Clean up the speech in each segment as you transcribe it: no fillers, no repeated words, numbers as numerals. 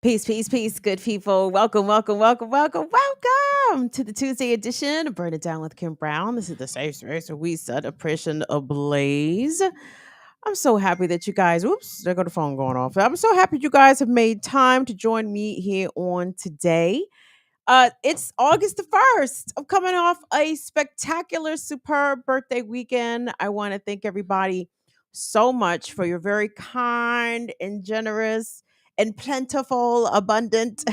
Peace, peace, peace, good people. Welcome, welcome, welcome, welcome, welcome to the Tuesday edition of Burn It Down with Kim Brown. This is the safe space where we set oppression ablaze. I'm so happy that you guys, oops, there go the phone going off. I'm so happy you guys have made time to join me here on today. It's August the 1st. I'm coming off a spectacular, superb birthday weekend. I want to thank everybody so much for your very kind and generous and plentiful, abundant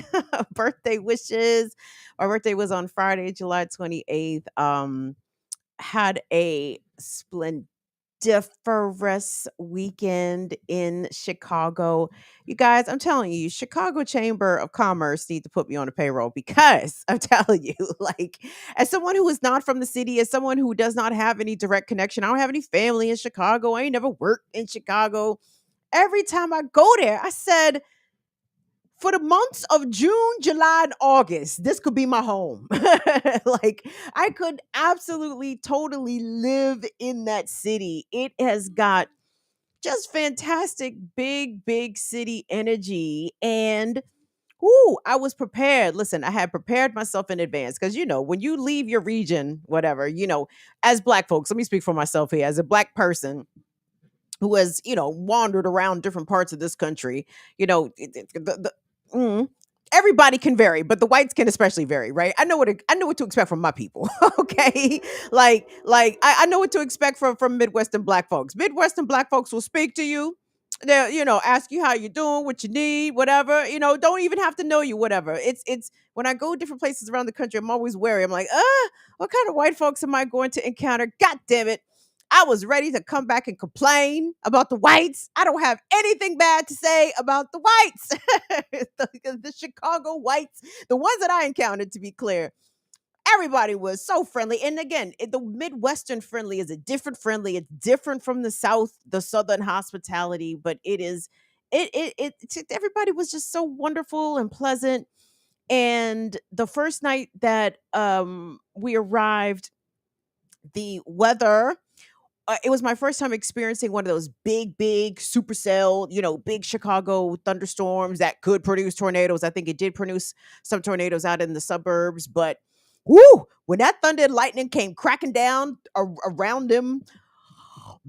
birthday wishes. My birthday was on Friday, July 28th. Had a splendiferous weekend in Chicago. You guys, I'm telling you, Chicago Chamber of Commerce need to put me on the payroll because I'm telling you, like, as someone who is not from the city, as someone who does not have any direct connection, I don't have any family in Chicago. I ain't never worked in Chicago. Every time I go there, I said, for the months of June, July, and August, this could be my home. Like, I could absolutely, totally live in that city. It has got just fantastic, big city energy. And I was prepared. Listen, I had prepared myself in advance because, when you leave your region, whatever, as Black folks, let me speak for myself here, as a Black person who has, wandered around different parts of this country, mm, everybody can vary, but the whites can especially vary, right? I know what to expect from my people. Okay. I know what to expect from Midwestern Black folks. Midwestern Black folks will speak to you. They'll, ask you how you're doing, what you need, whatever. Don't even have to know you, whatever. It's when I go different places around the country, I'm always wary. I'm like, what kind of white folks am I going to encounter? God damn it. I was ready to come back and complain about the whites. I don't have anything bad to say about the whites. the Chicago whites, the ones that I encountered, to be clear, everybody was so friendly. And again, the Midwestern friendly is a different friendly. It's different from the South, the Southern hospitality, but everybody was just so wonderful and pleasant. And the first night that we arrived, the weather, it was my first time experiencing one of those big supercell, big Chicago thunderstorms that could produce tornadoes. I think it did produce some tornadoes out in the suburbs, but when that thunder and lightning came cracking down around them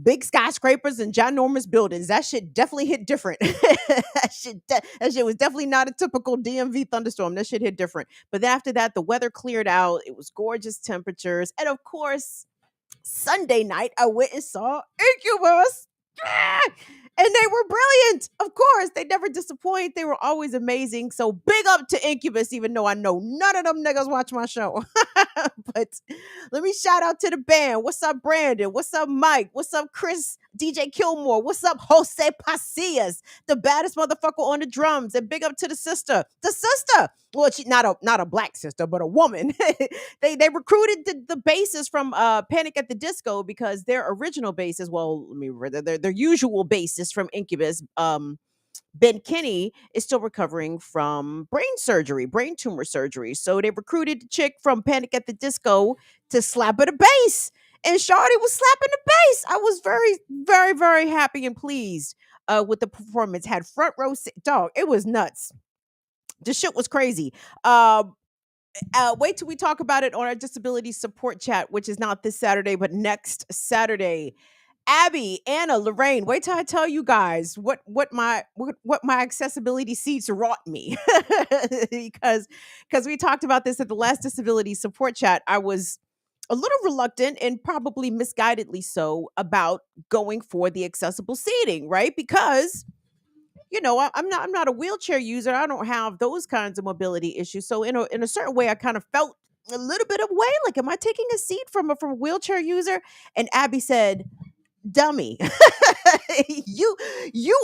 big skyscrapers and ginormous buildings, that shit definitely hit different. That shit was definitely not a typical DMV thunderstorm. That shit hit different. But then after that, the weather cleared out. It was gorgeous temperatures. And of course, Sunday night, I went and saw Incubus. Ah! And they were brilliant. Of course, they never disappoint. They were always amazing. So big up to Incubus, even though I know none of them niggas watch my show. But let me shout out to the band. What's up, Brandon? What's up, Mike? What's up, Chris? DJ Kilmore? What's up, Jose Pasillas? The baddest motherfucker on the drums. And big up to the sister. The sister. Well, she not a black sister, but a woman. They recruited the bassist from Panic at the Disco because their original bassist, well, let me their usual bassist from Incubus, Ben Kinney, is still recovering from brain tumor surgery. So they recruited the chick from Panic at the Disco to slap her the bass. And Shawty was slapping the bass. I was very happy and pleased with the performance. Had front row dog. It was nuts. The shit was crazy. Wait till we talk about it on our disability support chat, which is not this Saturday, but next Saturday. Abby, Anna, Lorraine, wait till I tell you guys what my accessibility seats wrought me. because we talked about this at the last disability support chat. I was a little reluctant and probably misguidedly so about going for the accessible seating, right? Because I'm not a wheelchair user. I don't have those kinds of mobility issues. So in a certain way, I kind of felt a little bit of way. Like, am I taking a seat from a wheelchair user? And Abby said, dummy, you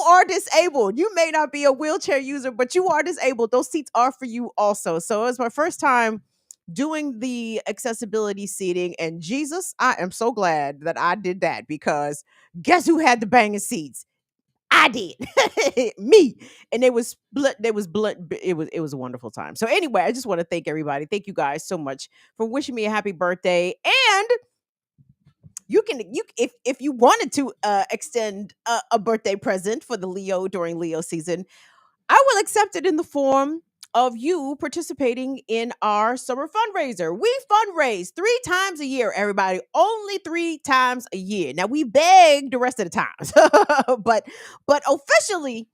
are disabled. You may not be a wheelchair user, but you are disabled. Those seats are for you also. So it was my first time doing the accessibility seating, and Jesus, I am so glad that I did that, because guess who had the banging seats? I did. Me. And it was split. It was blunt. It was a wonderful time. So anyway, I just want to thank everybody. Thank you guys so much for wishing me a happy birthday. And if you wanted to extend a birthday present for the Leo during Leo season, I will accept it in the form of you participating in our summer fundraiser. We fundraise 3 times a year, everybody. Only 3 times a year. Now we beg the rest of the times, but officially,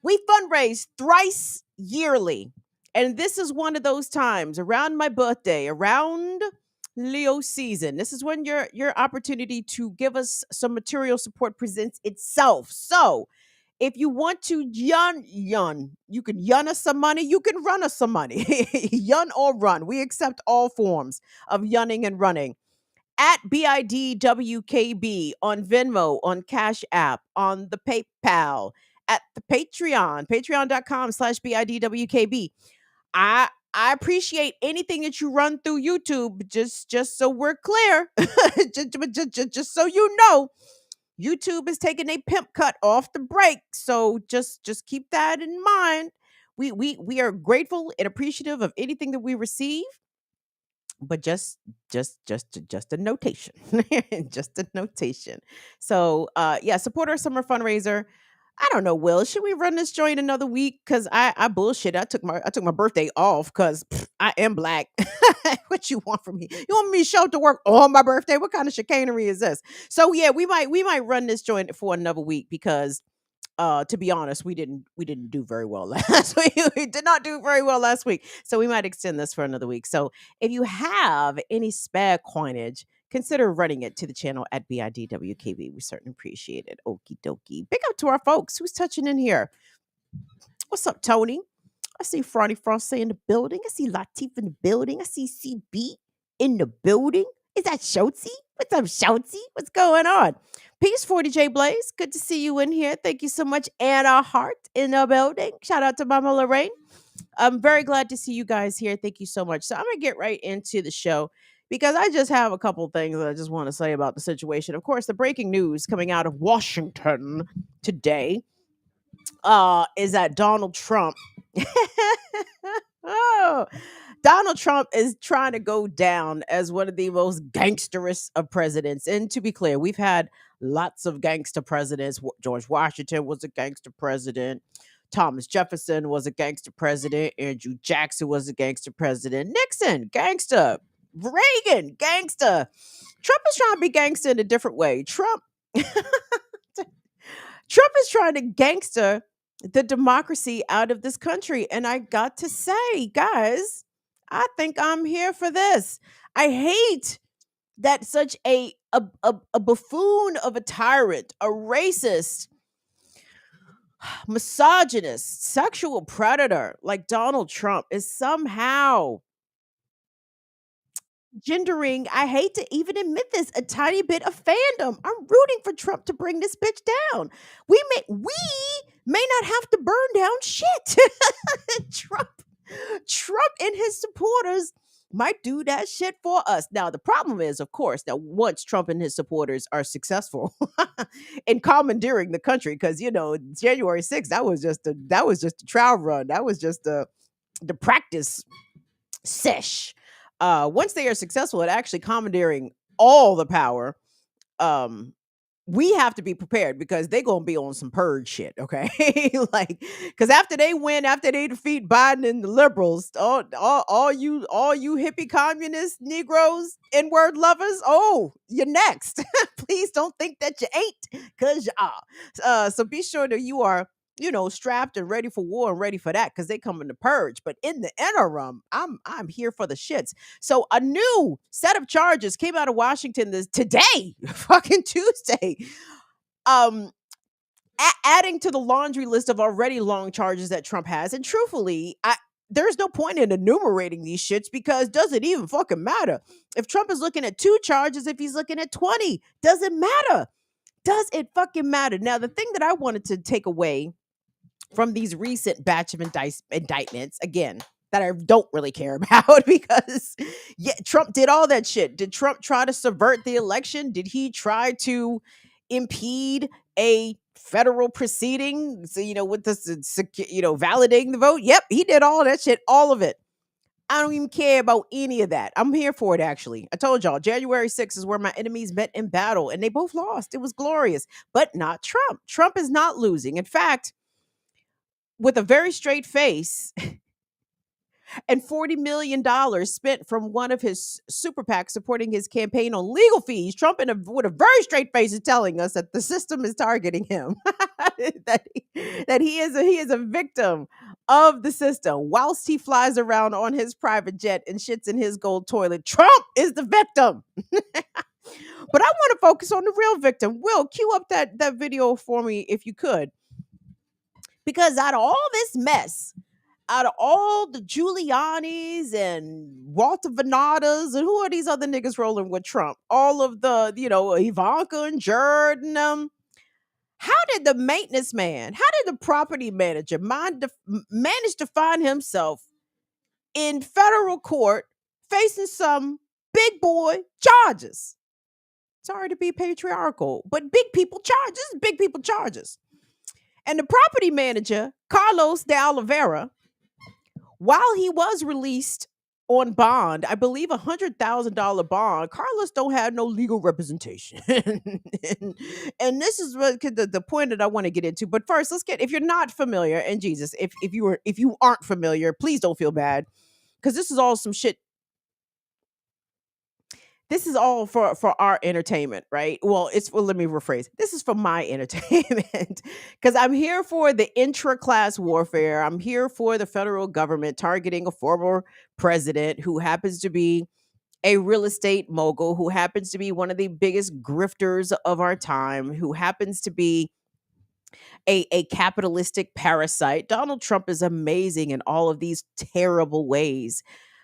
we fundraise thrice yearly. And this is one of those times around my birthday, around Leo season. This is when your opportunity to give us some material support presents itself. So if you want to yun, you can yun us some money, you can run us some money. Yun or run. We accept all forms of yunning and running. At BIDWKB on Venmo, on Cash App, on the PayPal, at the Patreon, patreon.com/BIDWKB. I appreciate anything that you run through YouTube, just so we're clear. just so you know. YouTube is taking a pimp cut off the break, so just keep that in mind. We are grateful and appreciative of anything that we receive, but just a notation, just a notation. So yeah, support our summer fundraiser. I don't know, Will. Should we run this joint another week? Cause I bullshit. I took my birthday off because I am black. What you want from me? You want me to show up to work on my birthday? What kind of chicanery is this? So yeah, we might run this joint for another week because to be honest, we didn't do very well last week. We did not do very well last week. So we might extend this for another week. So if you have any spare coinage, consider running it to the channel at BIDWKB. We certainly appreciate it. Okie dokie. Big up to our folks. Who's touching in here? What's up, Tony? I see Frosty Frost in the building. I see Latif in the building. I see CB in the building. Is that Shotzi? What's up, Shotzi? What's going on? Peace 40J Blaze. Good to see you in here. Thank you so much. Anna Hart in the building. Shout out to Mama Lorraine. I'm very glad to see you guys here. Thank you so much. So I'm going to get right into the show because I just have a couple things that I just want to say about the situation. Of course, the breaking news coming out of Washington today is that Donald Trump oh, Donald Trump is trying to go down as one of the most gangsterous of presidents. And to be clear, we've had lots of gangster presidents. George Washington was a gangster president. Thomas Jefferson was a gangster president. Andrew Jackson was a gangster president. Nixon, gangster. Reagan, gangster. Trump is trying to be gangster in a different way. Trump is trying to gangster the democracy out of this country. And I got to say, guys, I think I'm here for this. I hate that such a buffoon of a tyrant, a racist, misogynist, sexual predator like Donald Trump is somehow gendering, I hate to even admit this, a tiny bit of fandom. I'm rooting for Trump to bring this bitch down. We may not have to burn down shit. Trump Trump and his supporters might do that shit for us. Now the problem is, of course, that once Trump and his supporters are successful in commandeering the country, because January 6th, that was just a trial run. That was just the practice sesh. Once they are successful at actually commandeering all the power, um, we have to be prepared because they're gonna be on some purge shit, okay? Like, because after they win, after they defeat Biden and the liberals, all you hippie communist Negroes, N-word lovers, oh, you're next. Please don't think that you ain't, cause you are. So be sure that you are, strapped and ready for war and ready for that, because they come in the purge. But in the interim, I'm here for the shits. So a new set of charges came out of Washington today, fucking Tuesday, um, adding to the laundry list of already long charges that Trump has. And truthfully, there's no point in enumerating these shits because does it even fucking matter? If Trump is looking at 2 charges, if he's looking at 20, doesn't matter. Does it fucking matter? Now, the thing that I wanted to take away from these recent batch of indictments, again, that I don't really care about because yeah, Trump did all that shit. Did Trump try to subvert the election? Did he try to impede a federal proceeding? So, with this, validating the vote? Yep, he did all that shit, all of it. I don't even care about any of that. I'm here for it, actually. I told y'all, January 6th is where my enemies met in battle, and they both lost. It was glorious, but not Trump. Trump is not losing. In fact, with a very straight face and $40 million spent from one of his super PACs supporting his campaign on legal fees. Trump, with a very straight face, is telling us that the system is targeting him, that he is a victim of the system. Whilst he flies around on his private jet and shits in his gold toilet, Trump is the victim. But I want to focus on the real victim. Will, cue up that video for me if you could, because out of all this mess, out of all the Giulianis and Walter Venadas and who are these other niggas rolling with Trump? All of the, Ivanka and Jared and how did the maintenance man, how did the property manager manage to find himself in federal court facing some big boy charges? Sorry to be patriarchal, but big people charges, big people charges. And the property manager, Carlos De Oliveira, while he was released on bond, I believe $100,000 bond, Carlos don't have no legal representation. and this is what the point that I want to get into. But first, if you're not familiar, and Jesus, if you aren't familiar, please don't feel bad, because this is all some shit. This is all for our entertainment, right? Well, let me rephrase. This is for my entertainment, because I'm here for the intra-class warfare. I'm here for the federal government targeting a former president who happens to be a real estate mogul, who happens to be one of the biggest grifters of our time, who happens to be a capitalistic parasite. Donald Trump is amazing in all of these terrible ways.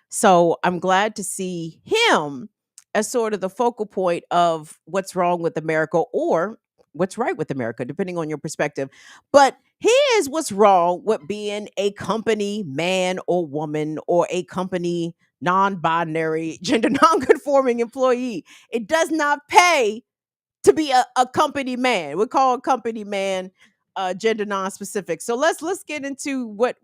So I'm glad to see him as sort of the focal point of what's wrong with America or what's right with America, depending on your perspective. But here's what's wrong with being a company man or woman, or a company non-binary, gender non-conforming employee. It does not pay to be a company man. We call a company man gender non-specific. So let's get into what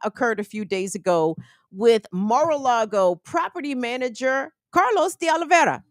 occurred a few days ago with Mar-a-Lago property manager Carlos De Oliveira.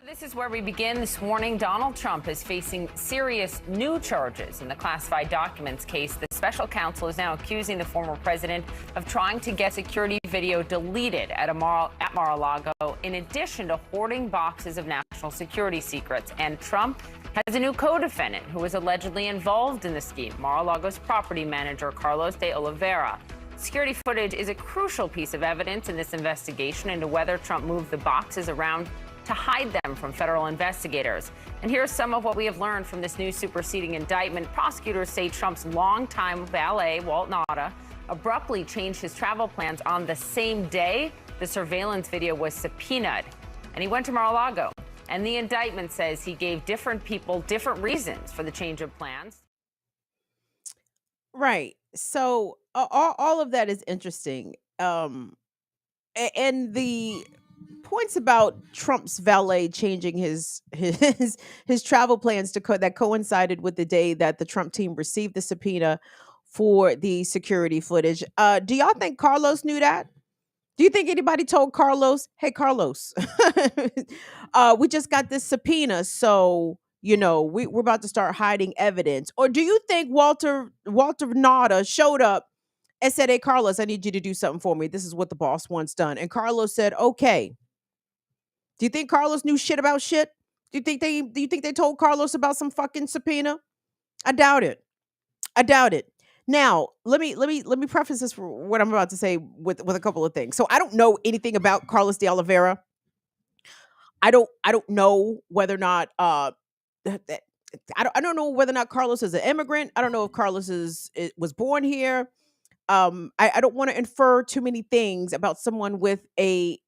This is where we begin. This morning, Donald Trump is facing serious new charges in the classified documents case. The special counsel is now accusing the former president of trying to get security video deleted at Mar-a-Lago, in addition to hoarding boxes of national security secrets. And Trump has a new co-defendant who was allegedly involved in the scheme, Mar-a-Lago's property manager, Carlos De Oliveira. Security footage is a crucial piece of evidence in this investigation into whether Trump moved the boxes around to hide them from federal investigators. And here's some of what we have learned from this new superseding indictment. Prosecutors say Trump's longtime valet, Walt Nauta, abruptly changed his travel plans on the same day the surveillance video was subpoenaed. And he went to Mar-a-Lago. And the indictment says he gave different people different reasons for the change of plans. Right. So all of that is interesting. And the points about Trump's valet changing his travel plans that coincided with the day that the Trump team received the subpoena for the security footage. Do y'all think Carlos knew that? Do you think anybody told Carlos, "Hey, Carlos, we just got this subpoena, so we're about to start hiding evidence"? Or do you think Walter Nada showed up and said, "Hey, Carlos, I need you to do something for me. This is what the boss wants done"? And Carlos said, "Okay." Do you think Carlos knew shit about shit? Do you think they told Carlos about some fucking subpoena? I doubt it. I doubt it. Now, let me preface this for what I'm about to say with a couple of things. So I don't know anything about Carlos De Oliveira. I don't know whether or not I don't know whether or not Carlos is an immigrant. I don't know if Carlos was born here. I don't want to infer too many things about someone with a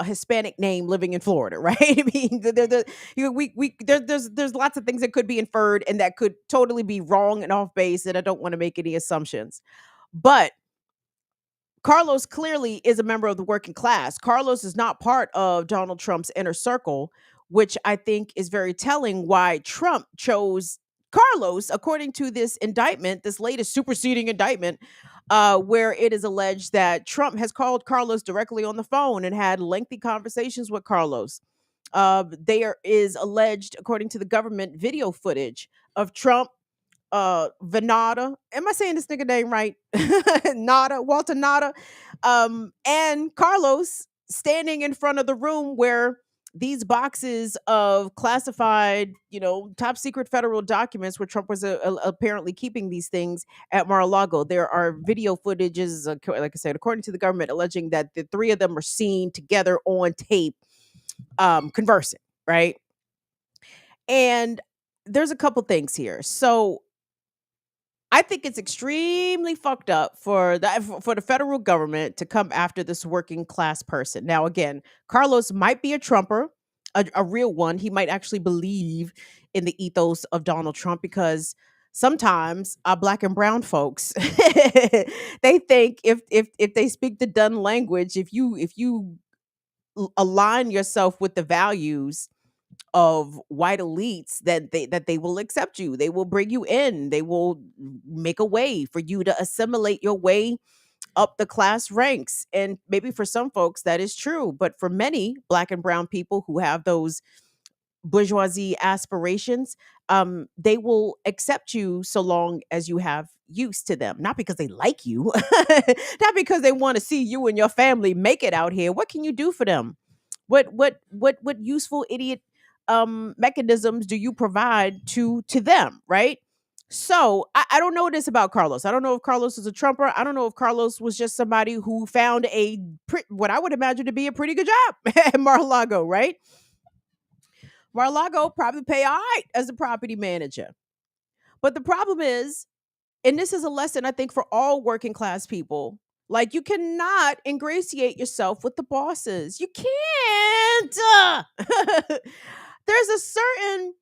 Hispanic name living in Florida, right? I mean, there's lots of things that could be inferred and that could totally be wrong and off base, and I don't want to make any assumptions. But Carlos clearly is a member of the working class. Carlos is not part of Donald Trump's inner circle, which I think is very telling why Trump chose Carlos, according to this indictment, this latest superseding indictment, where it is alleged that Trump has called Carlos directly on the phone and had lengthy conversations with Carlos. There is alleged, according to the government, video footage of Trump Venata. Am I saying this nigga name right? Nada, Walter Nada, and Carlos standing in front of the room where these boxes of classified, top secret federal documents, where Trump was apparently keeping these things at Mar-a-Lago. There are video footages, like I said, according to the government, alleging that the three of them are seen together on tape, conversing, right? And there's a couple things here. So I think it's extremely fucked up for the federal government to come after this working class person. Now, again, Carlos might be a Trumper, a real one. He might actually believe in the ethos of Donald Trump, because sometimes black and brown folks they think if they speak the done language, if you align yourself with the values of white elites, that they will accept you. They will bring you in. They will make a way for you to assimilate your way up the class ranks. And maybe for some folks that is true, but for many black and brown people who have those bourgeoisie aspirations, they will accept you so long as you have use to them, not because they like you, not because they want to see you and your family make it out here. What can you do for them? What useful idiot mechanisms do you provide to them, right? So I don't know this about Carlos. I don't know if Carlos is a Trumper. I don't know if Carlos was just somebody who found what I would imagine to be a pretty good job at Mar-a-Lago, right? Mar-a-Lago probably pay all right as a property manager. But the problem is, and this is a lesson I think for all working class people, like, you cannot ingratiate yourself with the bosses. You can't. There's a certain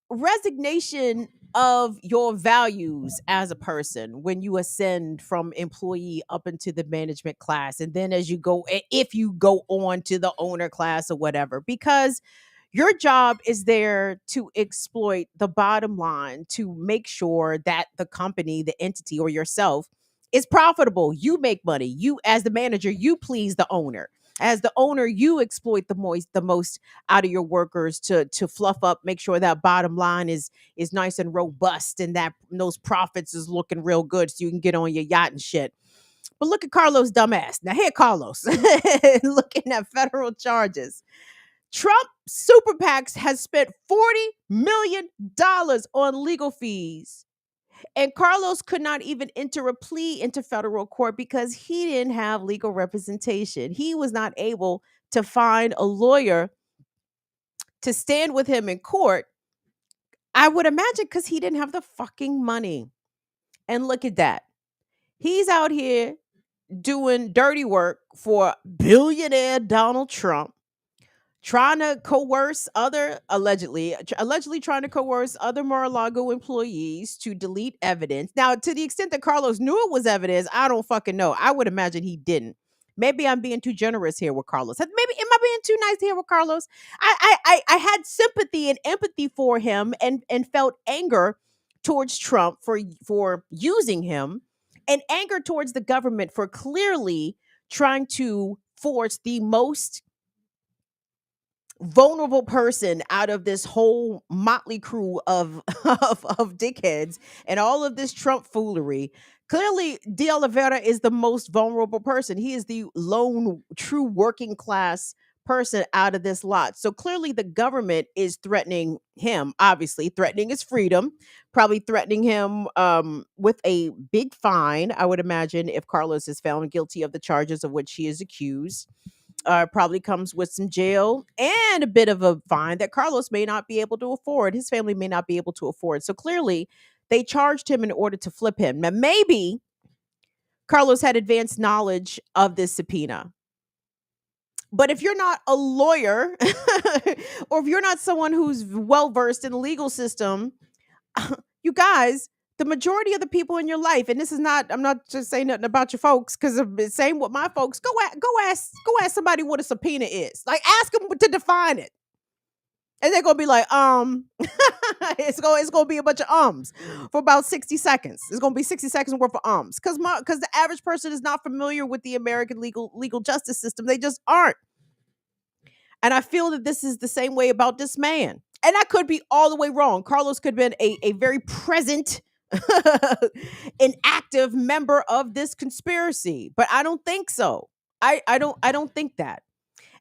resignation of your values as a person when you ascend from employee up into the management class, and then as you go, if you go on to the owner class or whatever, because your job is there to exploit the bottom line, to make sure that the company, the entity, or yourself is profitable. You make money. You, as the manager, you please the owner. As the owner, you exploit the most out of your workers to fluff up, make sure that bottom line is nice and robust, and that those profits is looking real good, so you can get on your yacht and shit. But look at Carlos' dumbass. Now here, Carlos, looking at federal charges. Trump super PACs has spent $40 million on legal fees. And Carlos could not even enter a plea into federal court because he didn't have legal representation. He was not able to find a lawyer to stand with him in court. I would imagine because he didn't have the fucking money. And look at that. He's out here doing dirty work for billionaire Donald Trump, trying to coerce allegedly trying to coerce other Mar-a-Lago employees to delete evidence. Now, to the extent that Carlos knew it was evidence, I don't fucking know. I would imagine he didn't. Maybe I'm being too generous here with Carlos. Maybe am I being too nice here with Carlos? I had sympathy and empathy for him, and felt anger towards Trump for using him, and anger towards the government for clearly trying to force the most vulnerable person out of this whole motley crew of of dickheads and all of this Trump foolery. Clearly, De Oliveira is the most vulnerable person. He is the lone true working class person out of this lot. So clearly the government is threatening him, obviously threatening his freedom, probably threatening him with a big fine, I would imagine, if Carlos is found guilty of the charges of which he is accused. Probably comes with some jail and a bit of a fine that Carlos may not be able to afford. His family may not be able to afford. So clearly, they charged him in order to flip him. Now, maybe Carlos had advanced knowledge of this subpoena. But if you're not a lawyer or if you're not someone who's well versed in the legal system, you guys, the majority of the people in your life, and this is not, I'm not just saying nothing about your folks, because I'm saying with my folks, go ask somebody what a subpoena is. Like, ask them to define it. And they're gonna be like, it's gonna be a bunch of ums for about 60 seconds. It's gonna be 60 seconds worth of ums. Because the average person is not familiar with the American legal justice system. They just aren't. And I feel that this is the same way about this man. And I could be all the way wrong. Carlos could have been a very present an active member of this conspiracy. But I don't think so. I don't think that.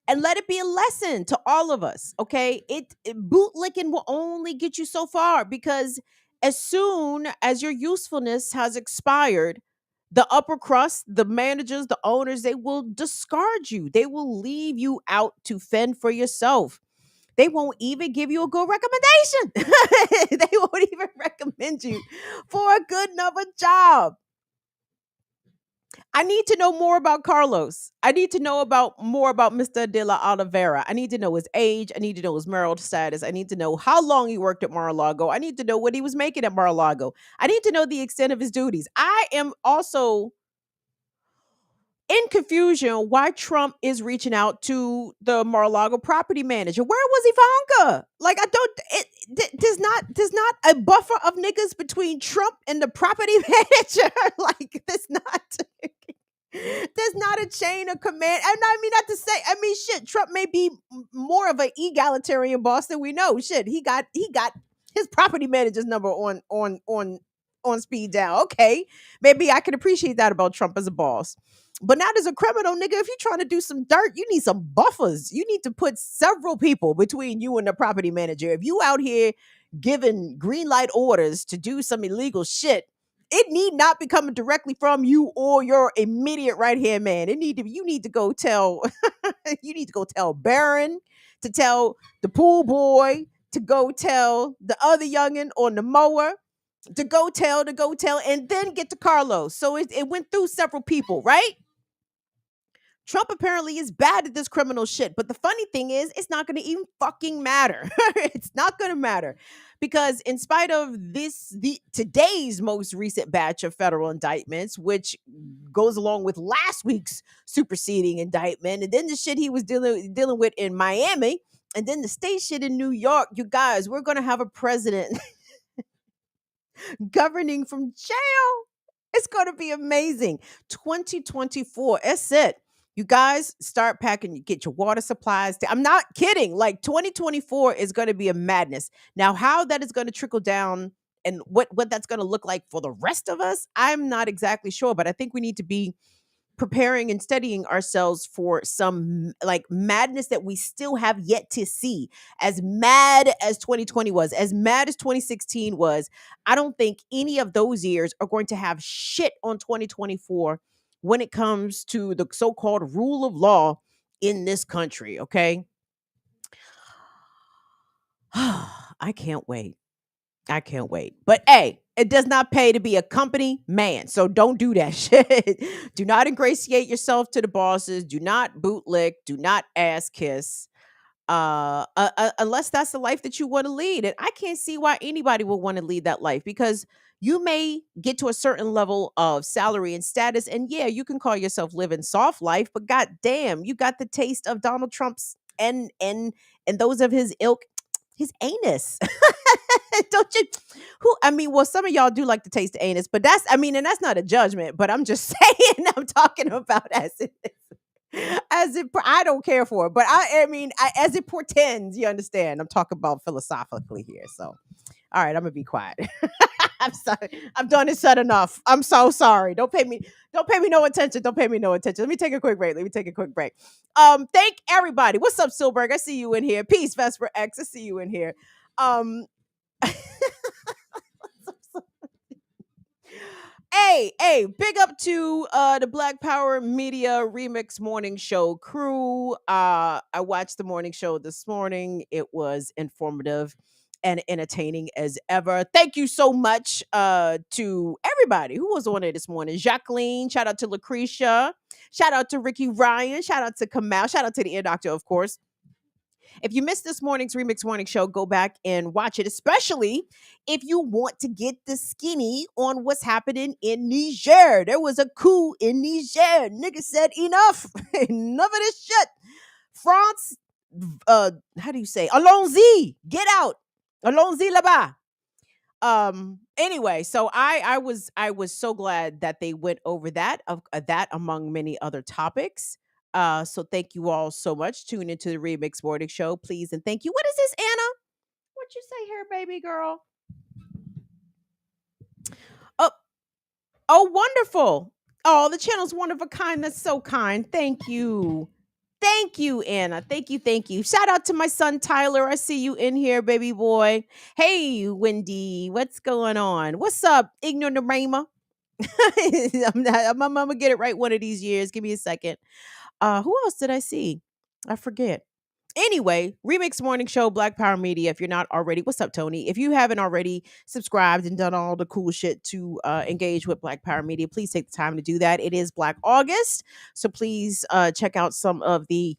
And let it be a lesson to all of us, okay? Bootlicking will only get you so far, because as soon as your usefulness has expired, the upper crust, the managers, the owners, they will discard you. They will leave you out to fend for yourself. They won't even give you a good recommendation. They won't even recommend you for a good another job. I need to know more about Carlos. I need to know about more about Mr. De La Oliveira. I need to know his age. I need to know his marital status. I need to know how long he worked at Mar-a-Lago. I need to know what he was making at Mar-a-Lago. I need to know the extent of his duties. I am also in confusion why Trump is reaching out to the Mar-a-Lago property manager. Where was Ivanka? Like, I don't. There's not a buffer of niggas between Trump and the property manager. Like, there's not. There's not a chain of command. And I mean, not to say, I mean, shit, Trump may be more of an egalitarian boss than we know. Shit, he got his property manager's number on speed down. Okay, maybe I can appreciate that about Trump as a boss. But not as a criminal, nigga. If you're trying to do some dirt, you need some buffers. You need to put several people between you and the property manager. If you out here giving green light orders to do some illegal shit, it need not be coming directly from you or your immediate right hand man. You need to go tell you need to go tell Baron, to tell the pool boy, to go tell the other youngin on the mower, to go tell, and then get to Carlos. So it went through several people, right? Trump apparently is bad at this criminal shit. But the funny thing is, it's not going to even fucking matter. It's not going to matter, because in spite of today's most recent batch of federal indictments, which goes along with last week's superseding indictment, and then the shit he was dealing with in Miami, and then the state shit in New York, you guys, we're going to have a president governing from jail. It's going to be amazing. 2024. That's it. You guys start packing, you get your water supplies. I'm not kidding. Like, 2024 is going to be a madness. Now, how that is going to trickle down and what that's going to look like for the rest of us, I'm not exactly sure. But I think we need to be preparing and studying ourselves for some like madness that we still have yet to see. As mad as 2020 was, as mad as 2016 was, I don't think any of those years are going to have shit on 2024 when it comes to the so-called rule of law in this country. Okay. I can't wait. I can't wait. But hey, it does not pay to be a company man. So don't do that shit. Do not ingratiate yourself to the bosses. Do not bootlick. Do not ass kiss. Unless that's the life that you want to lead. And I can't see why anybody would want to lead that life, because you may get to a certain level of salary and status. And yeah, you can call yourself living soft life, but god damn, you got the taste of Donald Trump's and those of his ilk, his anus. Don't you? Who? I mean, well, some of y'all do like to taste the anus, but that's, I mean, and that's not a judgment. But I'm just saying, I'm talking about as it I don't care for it, but I mean, as it portends. You understand? I'm talking about philosophically here. So, all right, I'm gonna be quiet. I'm sorry. I've done it said enough. I'm so sorry. Don't pay me. Don't pay me no attention. Don't pay me no attention. Let me take a quick break. Thank everybody. What's up, Silberg? I see you in here. Peace, Vesper X. I see you in here. Um, hey, big up to the Black Power Media Remix Morning Show crew. I watched the morning show this morning. It was informative and entertaining as ever. Thank you so much to everybody who was on it this morning. Jacqueline, shout out to Lucretia, shout out to Ricky Ryan, shout out to Kamal, shout out to the ear doctor, of course. If you missed this morning's Remix Morning Show, go back and watch it, especially if you want to get the skinny on what's happening in Niger. There was a coup in Niger. Nigga said enough. Enough of this shit. France, how do you say? Allons-y. Get out. Allons-y là-bas. Anyway, so I was so glad that they went over that, that among many other topics. So thank you all so much. Tune into the Remix Morning Show, please, and thank you. What is this, Anna? What you say here, baby girl? Oh, wonderful. Oh, the channel's one of a kind. That's so kind. Thank you. Thank you, Anna. Thank you. Thank you. Shout out to my son, Tyler. I see you in here, baby boy. Hey, Wendy. What's going on? What's up, Ignorama? I'm gonna get it right one of these years. Give me a second. Who else did I see? I forget. Anyway, Remix Morning Show, Black Power Media. If you're not already, what's up, Tony? If you haven't already subscribed and done all the cool shit to engage with Black Power Media, please take the time to do that. It is Black August, so please check out some of the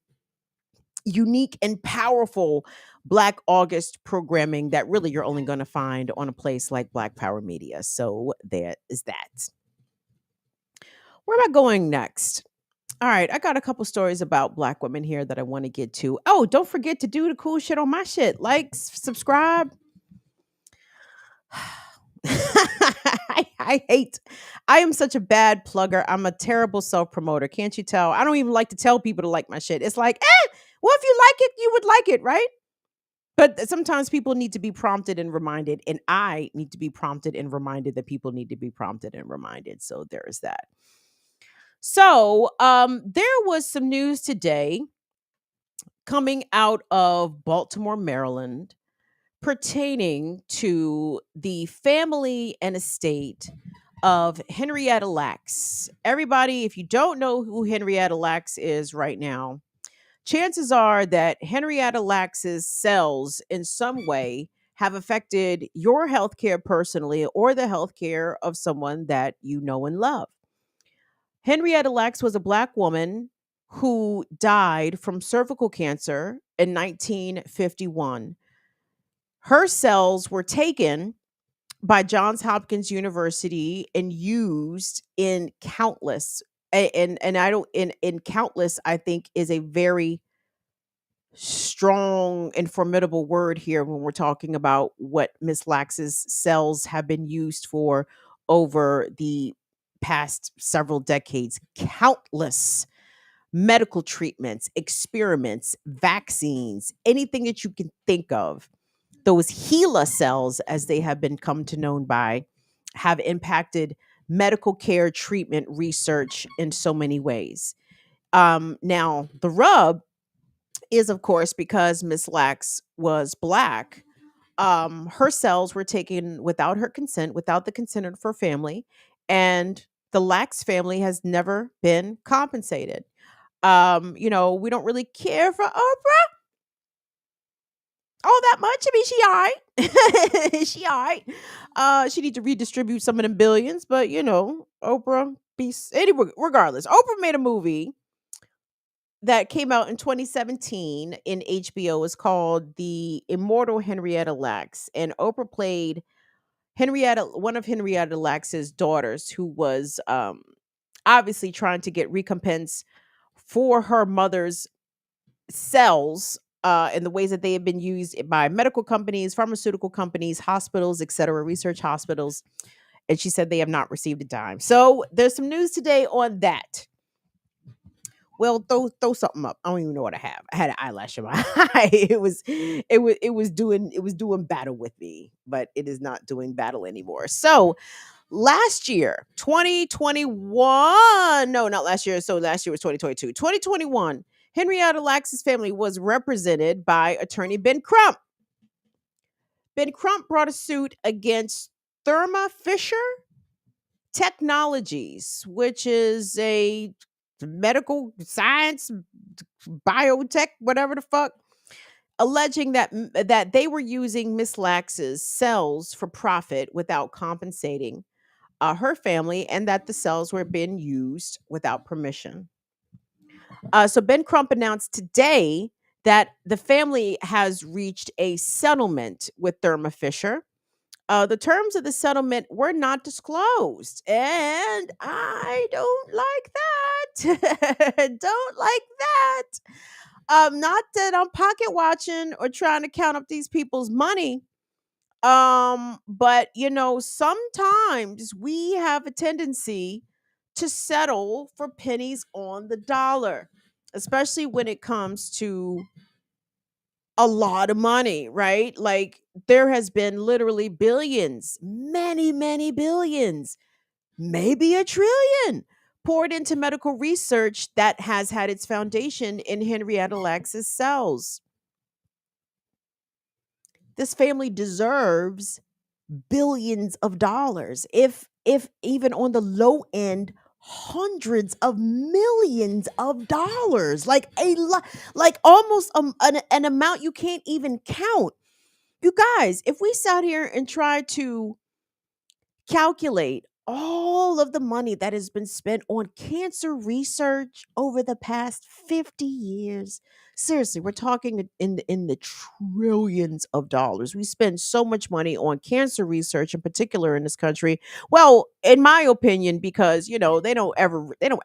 unique and powerful Black August programming that really you're only going to find on a place like Black Power Media. So there is that. Where am I going next? All right, I got a couple stories about Black women here that I want to get to. Oh, don't forget to do the cool shit on my shit. Like, subscribe. I hate, I am such a bad plugger. I'm a terrible self promoter. Can't you tell? I don't even like to tell people to like my shit. It's like, well, if you like it, you would like it, right? But sometimes people need to be prompted and reminded, and I need to be prompted and reminded that people need to be prompted and reminded. So there is that. So there was some news today coming out of Baltimore, Maryland, pertaining to the family and estate of Henrietta Lacks. Everybody, if you don't know who Henrietta Lacks is right now, chances are that Henrietta Lacks's cells in some way have affected your healthcare personally or the healthcare of someone that you know and love. Henrietta Lacks was a Black woman who died from cervical cancer in 1951. Her cells were taken by Johns Hopkins University and used in countless and I don't in countless I think is a very strong and formidable word here when we're talking about what Miss Lax's cells have been used for over the past several decades. Countless medical treatments, experiments, vaccines, anything that you can think of. Those HeLa cells, as they have been come to known by, have impacted medical care, treatment, research in so many ways. Now, the rub is, of course, because Miss Lax was Black. Her cells were taken without her consent, without the consent of her family, and the Lax family has never been compensated. We don't really care for Oprah all that much. I mean, she all right. She all right. She need to redistribute some of them billions, but Oprah be anyway, regardless. Oprah made a movie that came out in 2017 in HBO. Is called The Immortal Henrietta Lacks. And Oprah played one of Henrietta Lacks's daughters, who was obviously trying to get recompense for her mother's cells in the ways that they have been used by medical companies, pharmaceutical companies, hospitals, etc., research hospitals. And she said they have not received a dime. So there's some news today on that. Well, throw something up. I don't even know what I have. I had an eyelash in my eye. It was doing battle with me, but it is not doing battle anymore. So last year, 2021. No, not last year. So last year was 2022. 2021. Henrietta Lacks's family was represented by attorney Ben Crump. Ben Crump brought a suit against Thermo Fisher Technologies, which is a medical science, biotech, whatever the fuck, alleging that they were using Miss Lax's cells for profit without compensating her family, and that the cells were being used without permission. So Ben Crump announced today that the family has reached a settlement with Thermo Fisher. The terms of the settlement were not disclosed, and I don't like that. Don't like that. Not that I'm pocket watching or trying to count up these people's money. But sometimes we have a tendency to settle for pennies on the dollar, especially when it comes to a lot of money, right? Like there has been literally billions, many, many billions maybe a trillion poured into medical research that has had its foundation in Henrietta Lacks's cells. This family deserves billions of dollars, if even on the low end, hundreds of millions of dollars, like a lot, like almost an amount you can't even count. You guys, if we sat here and tried to calculate all of the money that has been spent on cancer research over the past 50 years. Seriously, we're talking in the trillions of dollars. We spend so much money on cancer research in particular in this country. Well, in my opinion, because they don't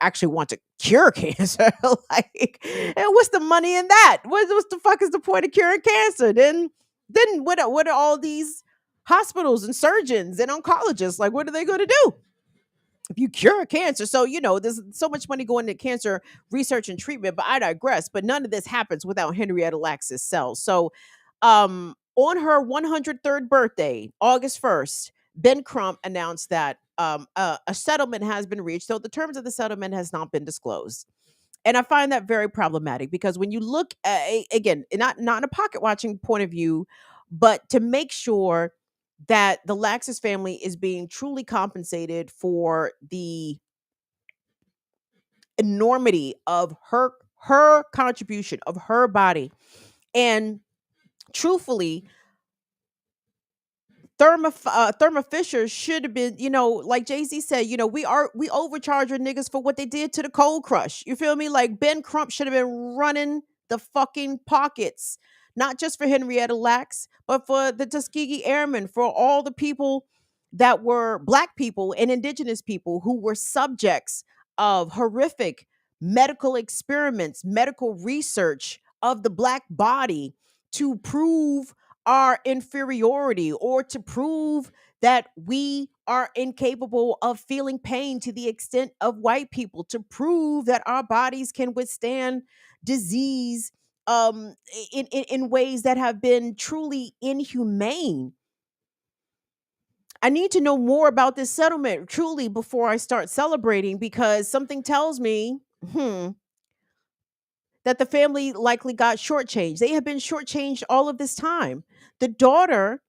actually want to cure cancer. Like, and what's the money in that? What's the fuck is the point of curing cancer? Then what are all these hospitals and surgeons and oncologists, like, what are they going to do if you cure cancer? So there's so much money going into cancer research and treatment, but I digress. But none of this happens without Henrietta Lacks's cells. So on her 103rd birthday, August 1st, Ben Crump announced that a settlement has been reached, though the terms of the settlement has not been disclosed. And I find that very problematic, because when you look at, again, not in a pocket watching point of view, but to make sure that the Laxus family is being truly compensated for the enormity of her contribution of her body. And truthfully, Therma Fisher should have been, like Jay-Z said, we overcharge our niggas for what they did to the Cold Crush. You feel me? Like, Ben Crump should have been running the fucking pockets, not just for Henrietta Lacks, but for the Tuskegee Airmen, for all the people that were Black people and Indigenous people who were subjects of horrific medical experiments, medical research of the Black body to prove our inferiority, or to prove that we are incapable of feeling pain to the extent of white people, to prove that our bodies can withstand disease in ways that have been truly inhumane. I need to know more about this settlement truly before I start celebrating, because something tells me that the family likely got shortchanged. They have been shortchanged all of this time. The daughter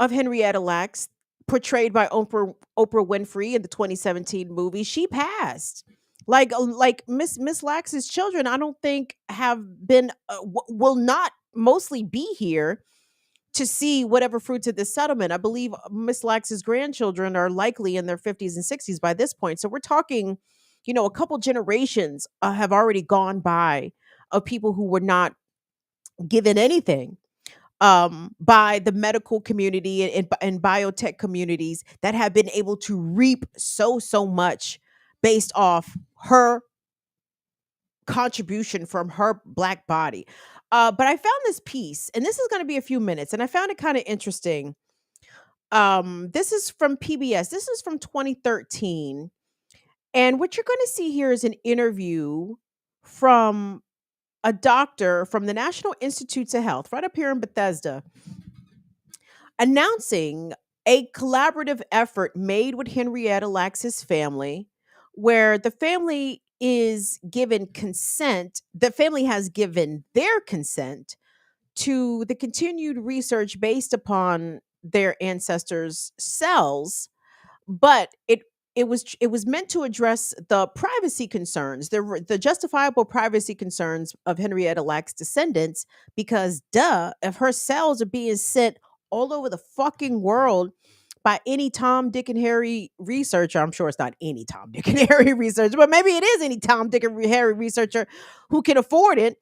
of Henrietta Lacks, portrayed by Oprah Winfrey in the 2017 movie, she passed. Like Miss Lacks's children, I don't think have been will not mostly be here to see whatever fruits of this settlement. I believe Miss Lacks's grandchildren are likely in their 50s and 60s by this point. So we're talking, a couple generations have already gone by of people who were not given anything by the medical community and biotech communities that have been able to reap so much based off her contribution from her Black body. But I found this piece, and this is going to be a few minutes, and I found it kind of interesting. This is from PBS. This is from 2013. And what you're going to see here is an interview from a doctor from the National Institutes of Health, right up here in Bethesda, announcing a collaborative effort made with Henrietta Lacks's family, where the family is given consent. The family has given their consent to the continued research based upon their ancestors' cells, but it was meant to address the privacy concerns, the justifiable privacy concerns of Henrietta Lacks' descendants, because if her cells are being sent all over the fucking world by any Tom, Dick, and Harry researcher. I'm sure it's not any Tom, Dick, and Harry researcher, but maybe it is any Tom, Dick, and Harry researcher who can afford it.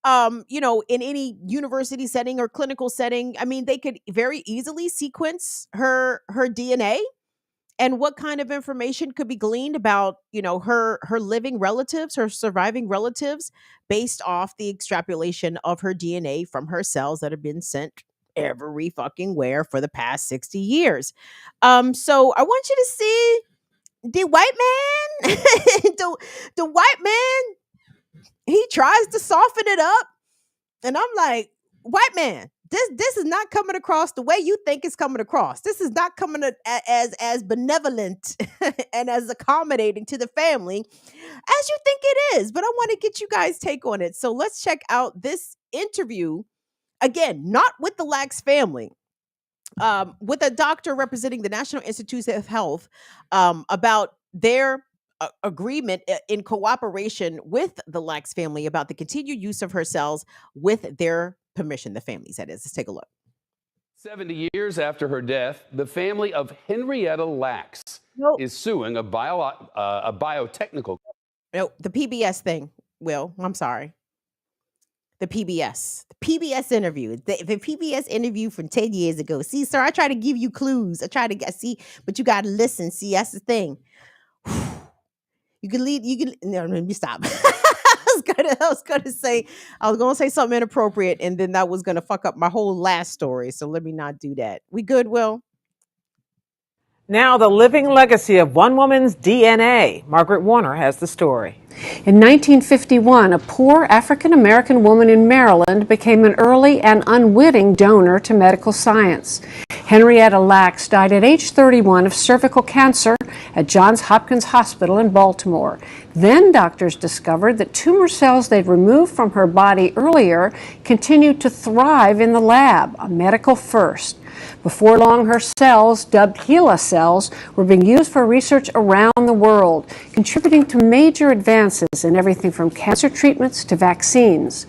In any university setting or clinical setting, I mean, they could very easily sequence her DNA, and what kind of information could be gleaned about her living relatives, her surviving relatives, based off the extrapolation of her DNA from her cells that have been sent every fucking where for the past 60 years. So I want you to see the white man. The white man, he tries to soften it up, and I'm like, white man, this is not coming across the way you think it's coming across. This is not coming as benevolent and as accommodating to the family as you think it is. But I want to get you guys' take on it. So let's check out this interview again, not with the Lacks family, with a doctor representing the National Institutes of Health, about their agreement in cooperation with the Lacks family about the continued use of her cells with their permission, the families, that is. Let's take a look. 70 years after her death, the family of Henrietta Lacks is suing a biotechnical. No, the PBS thing, Will. I'm sorry. The PBS interview, the PBS interview from 10 years ago. See, sir, I try to give you clues. I try to see, but you got to listen. See, that's the thing. You can lead. No, let me stop. I was gonna say something inappropriate, and then that was gonna fuck up my whole last story. So let me not do that. We good, Will? Now, the living legacy of one woman's DNA. Margaret Warner has the story. In 1951, a poor African-American woman in Maryland became an early and unwitting donor to medical science. Henrietta Lacks died at age 31 of cervical cancer at Johns Hopkins Hospital in Baltimore. Then doctors discovered that tumor cells they'd removed from her body earlier continued to thrive in the lab, a medical first. Before long, her cells, dubbed HeLa cells, were being used for research around the world, contributing to major advances in everything from cancer treatments to vaccines.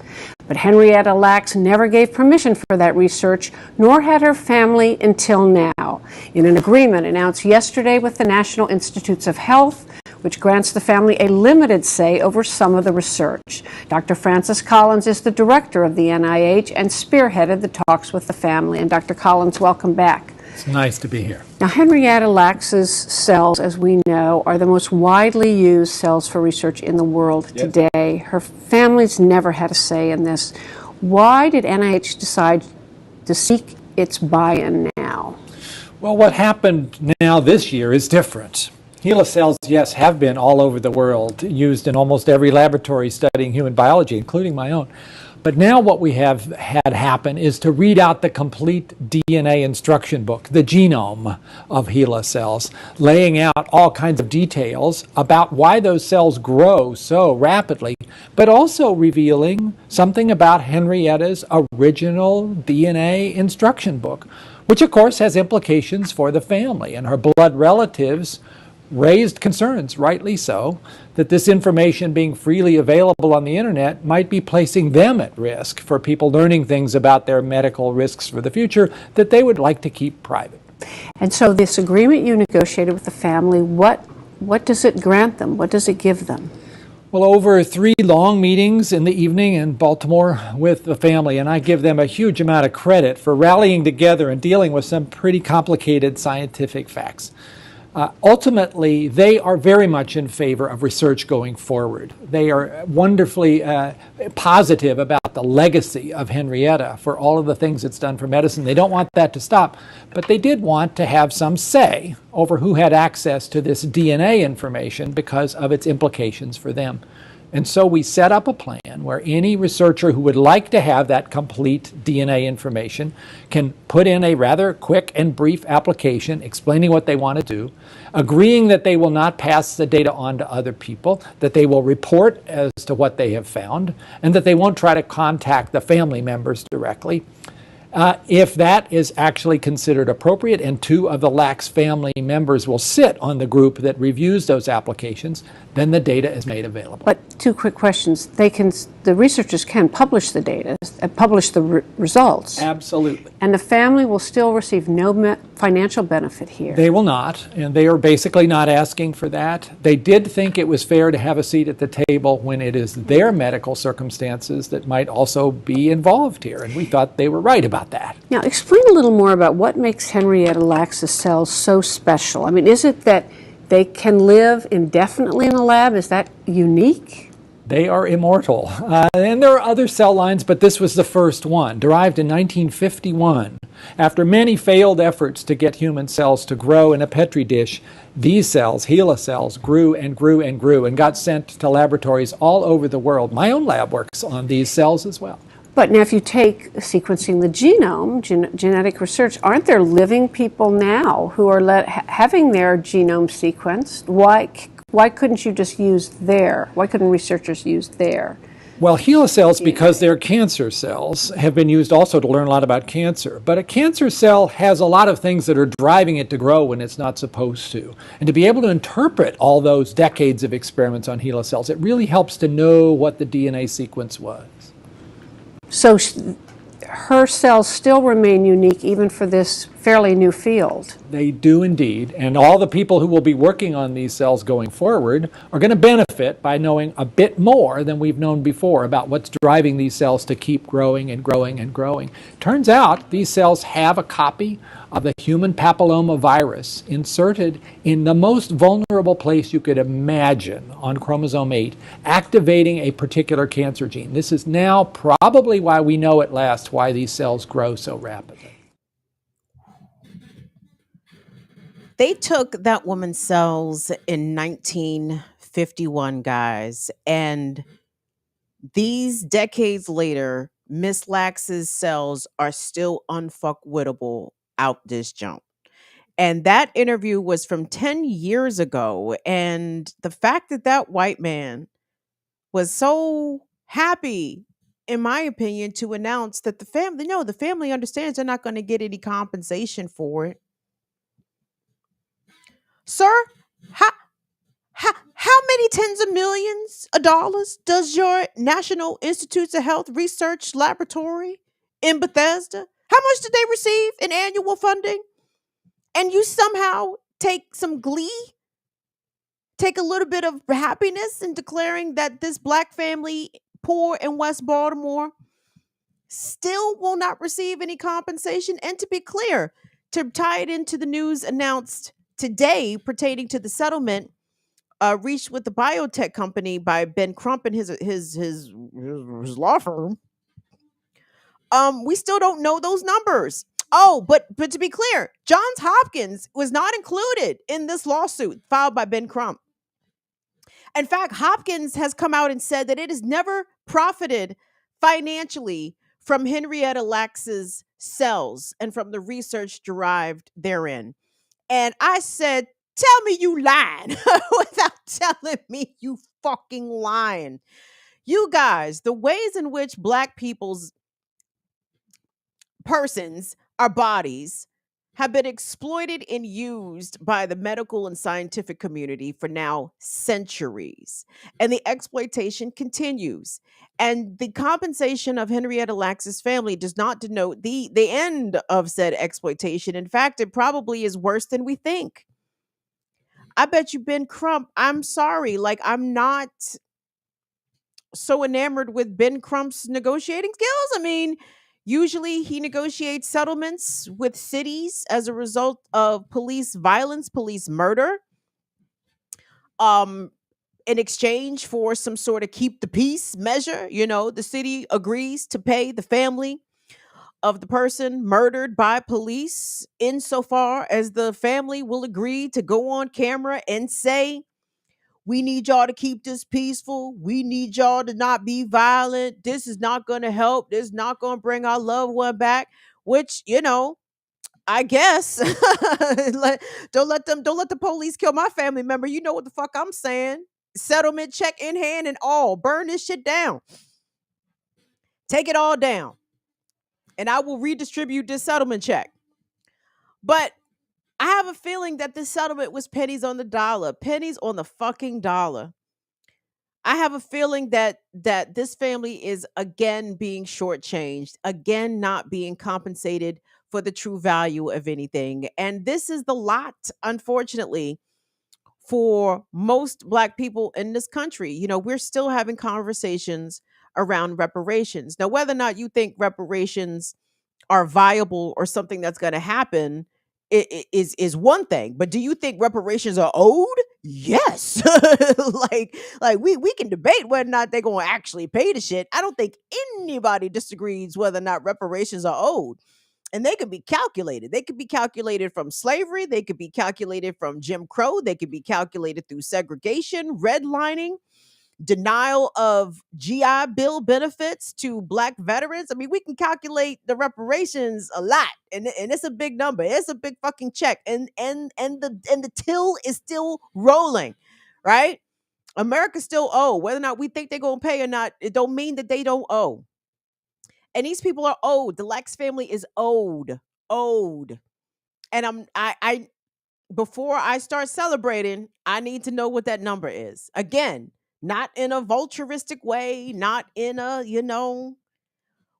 But Henrietta Lacks never gave permission for that research, nor had her family until now. In an agreement announced yesterday with the National Institutes of Health, which grants the family a limited say over some of the research. Dr. Francis Collins is the director of the NIH and spearheaded the talks with the family. And Dr. Collins, welcome back. It's nice to be here. Now, Henrietta Lacks's cells, as we know, are the most widely used cells for research in the world today. Her family's never had a say in this. Why did NIH decide to seek its buy-in now? Well, what happened now this year is different. HeLa cells, yes, have been all over the world, used in almost every laboratory studying human biology, including my own. But now what we have had happen is to read out the complete DNA instruction book, the genome of HeLa cells, laying out all kinds of details about why those cells grow so rapidly, but also revealing something about Henrietta's original DNA instruction book, which of course has implications for the family and her blood relatives. Raised concerns, rightly so, that this information being freely available on the internet might be placing them at risk for people learning things about their medical risks for the future that they would like to keep private. And so this agreement you negotiated with the family, what does it grant them? What does it give them? Well, over 3 long meetings in the evening in Baltimore with the family, and I give them a huge amount of credit for rallying together and dealing with some pretty complicated scientific facts. Ultimately, they are very much in favor of research going forward. They are wonderfully positive about the legacy of Henrietta for all of the things it's done for medicine. They don't want that to stop, but they did want to have some say over who had access to this DNA information because of its implications for them. And so we set up a plan where any researcher who would like to have that complete DNA information can put in a rather quick and brief application explaining what they want to do, agreeing that they will not pass the data on to other people, that they will report as to what they have found, and that they won't try to contact the family members directly. If that is actually considered appropriate, and 2 of the Lacks family members will sit on the group that reviews those applications, then the data is made available. But 2 quick questions. The researchers can publish the data, publish the results. Absolutely. And the family will still receive no financial benefit here. They will not, and they are basically not asking for that. They did think it was fair to have a seat at the table when it is their medical circumstances that might also be involved here, and we thought they were right about that. Now, explain a little more about what makes Henrietta Lacks' cells so special. I mean, is it that they can live indefinitely in the lab? Is that unique? They are immortal. And there are other cell lines, but this was the first one, derived in 1951. After many failed efforts to get human cells to grow in a Petri dish, these cells, HeLa cells, grew and grew and grew and got sent to laboratories all over the world. My own lab works on these cells as well. But now if you take sequencing the genome, genetic research, aren't there living people now who are having their genome sequenced? Why couldn't you just use why couldn't researchers use their? Well, HeLa cells, because they're cancer cells, have been used also to learn a lot about cancer. But a cancer cell has a lot of things that are driving it to grow when it's not supposed to. And to be able to interpret all those decades of experiments on HeLa cells, it really helps to know what the DNA sequence was. So her cells still remain unique even for this fairly new field. They do indeed. And all the people who will be working on these cells going forward are going to benefit by knowing a bit more than we've known before about what's driving these cells to keep growing and growing and growing. Turns out these cells have a copy of the human papilloma virus inserted in the most vulnerable place you could imagine on chromosome 8, activating a particular cancer gene. This is now probably why we know at last why these cells grow so rapidly. They took that woman's cells in 1951, guys, and these decades later, Miss Lax's cells are still unfuckwittable out this jump. And that interview was from 10 years ago. And the fact that that white man was so happy, in my opinion, to announce that the family understands they're not going to get any compensation for it. Sir, how many tens of millions of dollars does your National Institutes of Health Research Laboratory in Bethesda? How much did they receive in annual funding? And you somehow take some glee, take a little bit of happiness in declaring that this black family, poor in West Baltimore, still will not receive any compensation. And to be clear, to tie it into the news announced today pertaining to the settlement reached with the biotech company by Ben Crump and his law firm. We still don't know those numbers. Oh, but to be clear, Johns Hopkins was not included in this lawsuit filed by Ben Crump. In fact, Hopkins has come out and said that it has never profited financially from Henrietta Lacks's cells and from the research derived therein. And I said, tell me you lying without telling me you fucking lying. You guys, the ways in which black people's persons, our bodies, have been exploited and used by the medical and scientific community for now centuries. And the exploitation continues. And the compensation of Henrietta Lacks's family does not denote the end of said exploitation. In fact, it probably is worse than we think. I bet you Ben Crump, I'm sorry, like I'm not so enamored with Ben Crump's negotiating skills. I mean, usually he negotiates settlements with cities as a result of police violence, police murder, in exchange for some sort of keep the peace measure. You know, the city agrees to pay the family of the person murdered by police insofar as the family will agree to go on camera and say, we need y'all to keep this peaceful. We need y'all to not be violent. This is not going to help. This is not going to bring our loved one back, which, you know, I guess don't let the police kill my family member. You know what the fuck I'm saying? Settlement check in hand and all. Burn this shit down. Take it all down. And I will redistribute this settlement check. But I have a feeling that this settlement was pennies on the dollar, pennies on the fucking dollar. I have a feeling that this family is again being shortchanged, again not being compensated for the true value of anything. And this is the lot, unfortunately, for most black people in this country. You know, we're still having conversations around reparations. Now, whether or not you think reparations are viable or something that's going to happen is one thing, but do you think reparations are owed? Yes. like we can debate whether or not they're going to actually pay the shit. I don't think anybody disagrees whether or not reparations are owed. And they could be calculated. They could be calculated from slavery. They could be calculated from Jim Crow. They could be calculated through segregation, redlining. denial of GI Bill benefits to Black veterans. I mean, we can calculate the reparations a lot, and it's a big number. It's a big fucking check, and the till is still rolling, right? America still owe. Whether or not we think they're gonna pay or not, it don't mean that they don't owe. And these people are owed. The Lacks family is owed. And I before I start celebrating, I need to know what that number is. Again, not in a vulturistic way, not in a,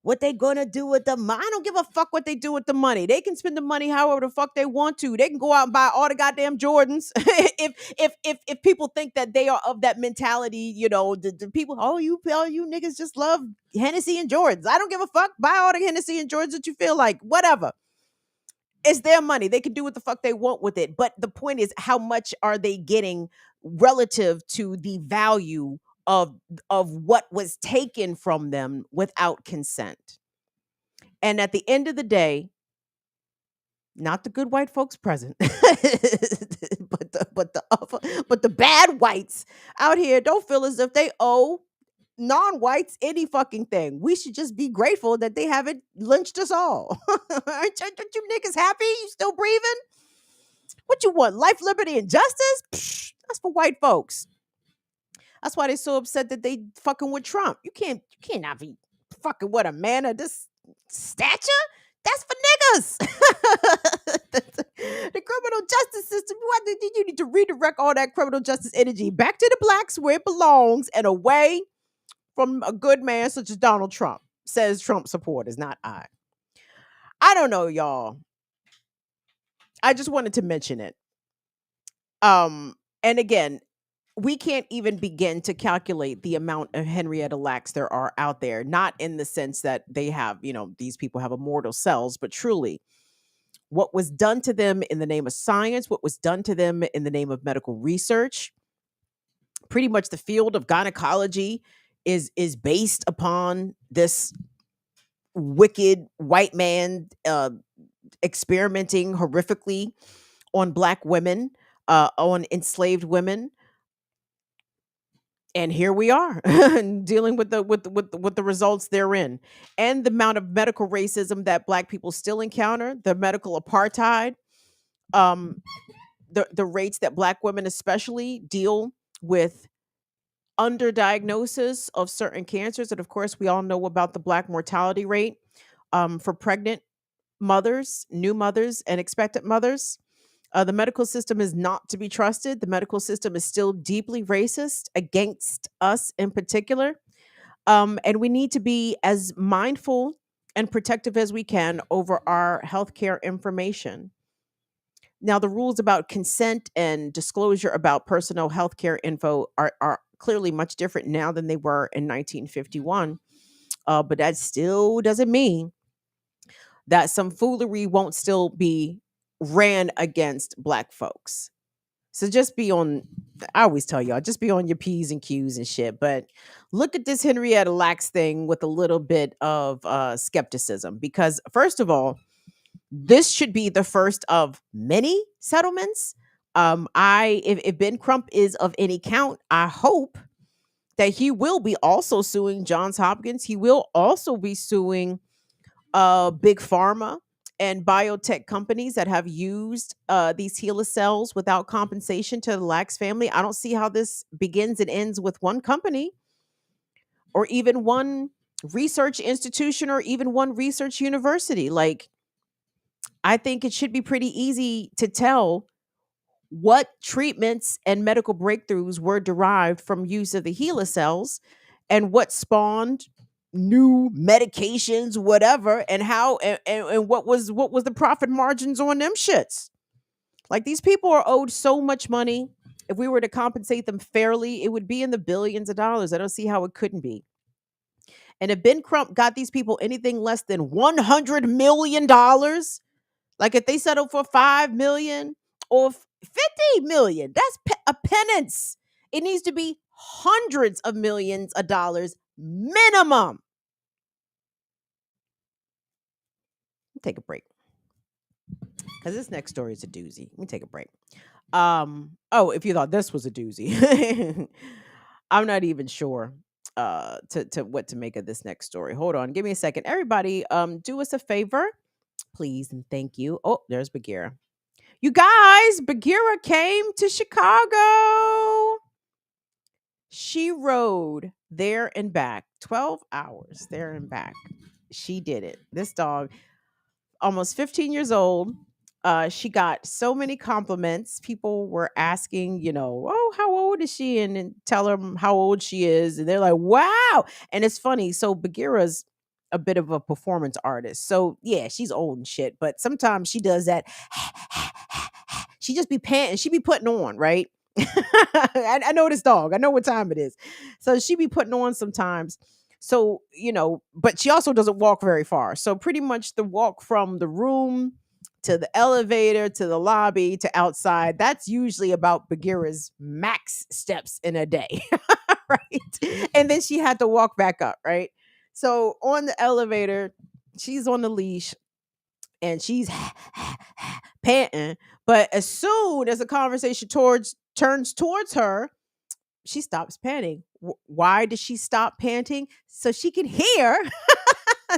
what they gonna do with the money. I don't give a fuck what they do with the money. They can spend the money however the fuck they want to. They can go out and buy all the goddamn Jordans. if people think that they are of that mentality, the people, you niggas just love Hennessy and Jordans. I don't give a fuck. Buy all the Hennessy and Jordans that you feel like. Whatever. It's their money. They can do what the fuck they want with it. But the point is, how much are they getting relative to the value of what was taken from them without consent? And at the end of the day, not the good white folks present, but the bad whites out here don't feel as if they owe non-whites any fucking thing. We should just be grateful that they haven't lynched us all. Aren't you niggas happy? You still breathing? What you want? Life, liberty, and justice? Psh, that's for white folks. That's why they're so upset that they fucking with Trump. You cannot be fucking with a man of this stature. That's for niggas. The criminal justice system. You need to redirect all that criminal justice energy back to the Blacks where it belongs and away from a good man such as Donald Trump, says Trump supporters, not I. I don't know, y'all. I just wanted to mention it. And again, we can't even begin to calculate the amount of Henrietta Lacks there are out there, not in the sense that they have, these people have immortal cells, but truly what was done to them in the name of science, what was done to them in the name of medical research. Pretty much the field of gynecology is based upon this wicked white man experimenting horrifically on Black women, on enslaved women. And here we are dealing with the results therein, and the amount of medical racism that Black people still encounter, the medical apartheid, the rates that Black women especially deal with underdiagnosis of certain cancers. And of course, we all know about the Black mortality rate for pregnant mothers, new mothers, and expectant mothers. The medical system is not to be trusted. The medical system is still deeply racist against us in particular. And we need to be as mindful and protective as we can over our healthcare information. Now, the rules about consent and disclosure about personal healthcare info are clearly much different now than they were in 1951. But that still doesn't mean that some foolery won't still be ran against Black folks. So I always tell y'all, just be on your P's and Q's and shit. But look at this Henrietta Lacks thing with a little bit of skepticism, because first of all, this should be the first of many settlements. If Ben Crump is of any count, I hope that he will be also suing Johns Hopkins. He will also be suing big pharma and biotech companies that have used these HeLa cells without compensation to the Lacks family. I don't see how this begins and ends with one company or even one research institution or even one research university. Like, I think it should be pretty easy to tell what treatments and medical breakthroughs were derived from use of the HeLa cells and what spawned new medications, whatever, and how and what was the profit margins on them shits. Like, these people are owed so much money. If we were to compensate them fairly, it would be in the billions of dollars. I don't see how it couldn't be. And if Ben Crump got these people anything less than $100 million, like if they settled for $5 million or $50 million, that's a penance. It needs to be hundreds of millions of dollars minimum. Take a break, because this next story is a doozy. Let me take a break. If you thought this was a doozy. I'm not even sure to what to make of this next story. Hold on, give me a second. Everybody, do us a favor, please and thank you. Oh, there's Bagheera. You guys, Bagheera came to Chicago. She rode there and back, 12 hours there and back. She did it. This dog, almost 15 years old. She got so many compliments. People were asking, oh, how old is she? And tell them how old she is. And they're like, wow. And it's funny. So Bagheera's a bit of a performance artist. So yeah, she's old and shit. But sometimes she does that. She just be panting. She be putting on, right? I know this dog. I know what time it is. So she be putting on sometimes. So, but she also doesn't walk very far. So pretty much the walk from the room to the elevator to the lobby to outside, that's usually about Bagheera's max steps in a day. Right. And then she had to walk back up, right? So on the elevator, she's on the leash and she's panting. But as soon as the conversation turns towards her, she stops panting. Why does she stop panting? So she can hear.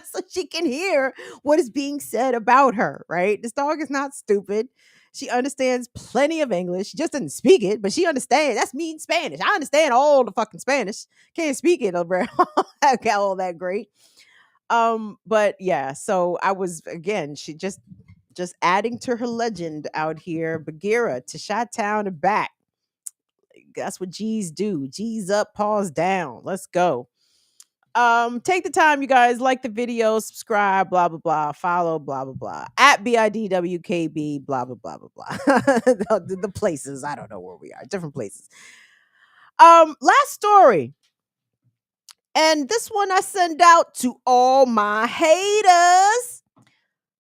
So she can hear what is being said about her, right? This dog is not stupid. She understands plenty of English. She just doesn't speak it, but she understands. That's me in Spanish. I understand all the fucking Spanish. Can't speak it over all that great. But yeah, so I was again, she just adding to her legend out here, Bagheera to Chi-Town and back. That's what G's do. G's up, paws down. Let's go. Take the time, you guys, like the video, subscribe, blah blah blah, follow, blah blah blah, at BIDWKB, blah blah blah blah blah. The places, I don't know where we are, different places. Last story. And this one I send out to all my haters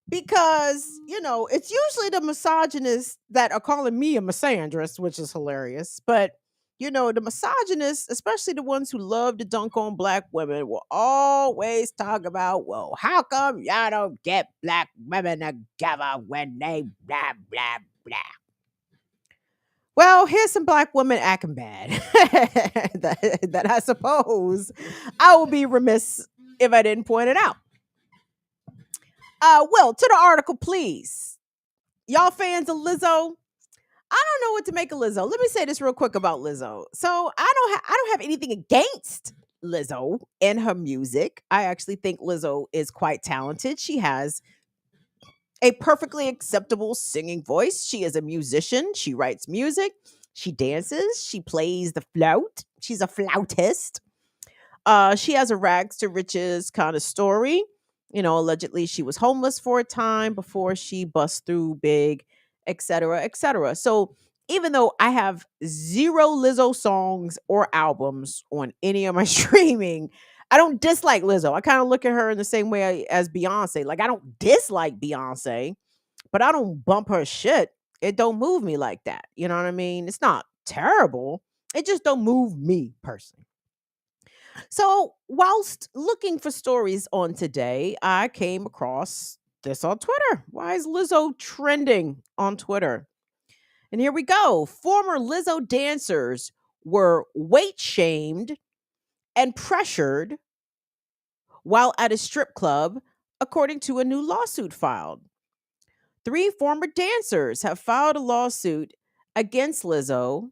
because, it's usually the misogynists that are calling me a misandrist, which is hilarious. But, the misogynists, especially the ones who love to dunk on black women, will always talk about, well, how come y'all don't get black women together when they blah, blah, blah. Well, here's some black women acting bad that I suppose I would be remiss if I didn't point it out. Well, to the article, please. Y'all fans of Lizzo? I don't know what to make of Lizzo. Let me say this real quick about Lizzo. So I don't have anything against Lizzo and her music. I actually think Lizzo is quite talented. She has a perfectly acceptable singing voice. She is a musician. She writes music. She dances. She plays the flute. She's a flautist. She has a rags to riches kind of story. Allegedly she was homeless for a time before she bust through big, etc., etc. So even though I have 0 Lizzo songs or albums on any of my streaming, I don't dislike Lizzo. I kind of look at her in the same way as Beyonce. Like, I don't dislike Beyonce, but I don't bump her shit. It don't move me like that. You know what I mean? It's not terrible. It just don't move me personally. So, whilst looking for stories on today, I came across this on Twitter. Why is Lizzo trending on Twitter? And here we go. Former Lizzo dancers were weight shamed and pressured while at a strip club, according to a new lawsuit filed. 3 former dancers have filed a lawsuit against Lizzo,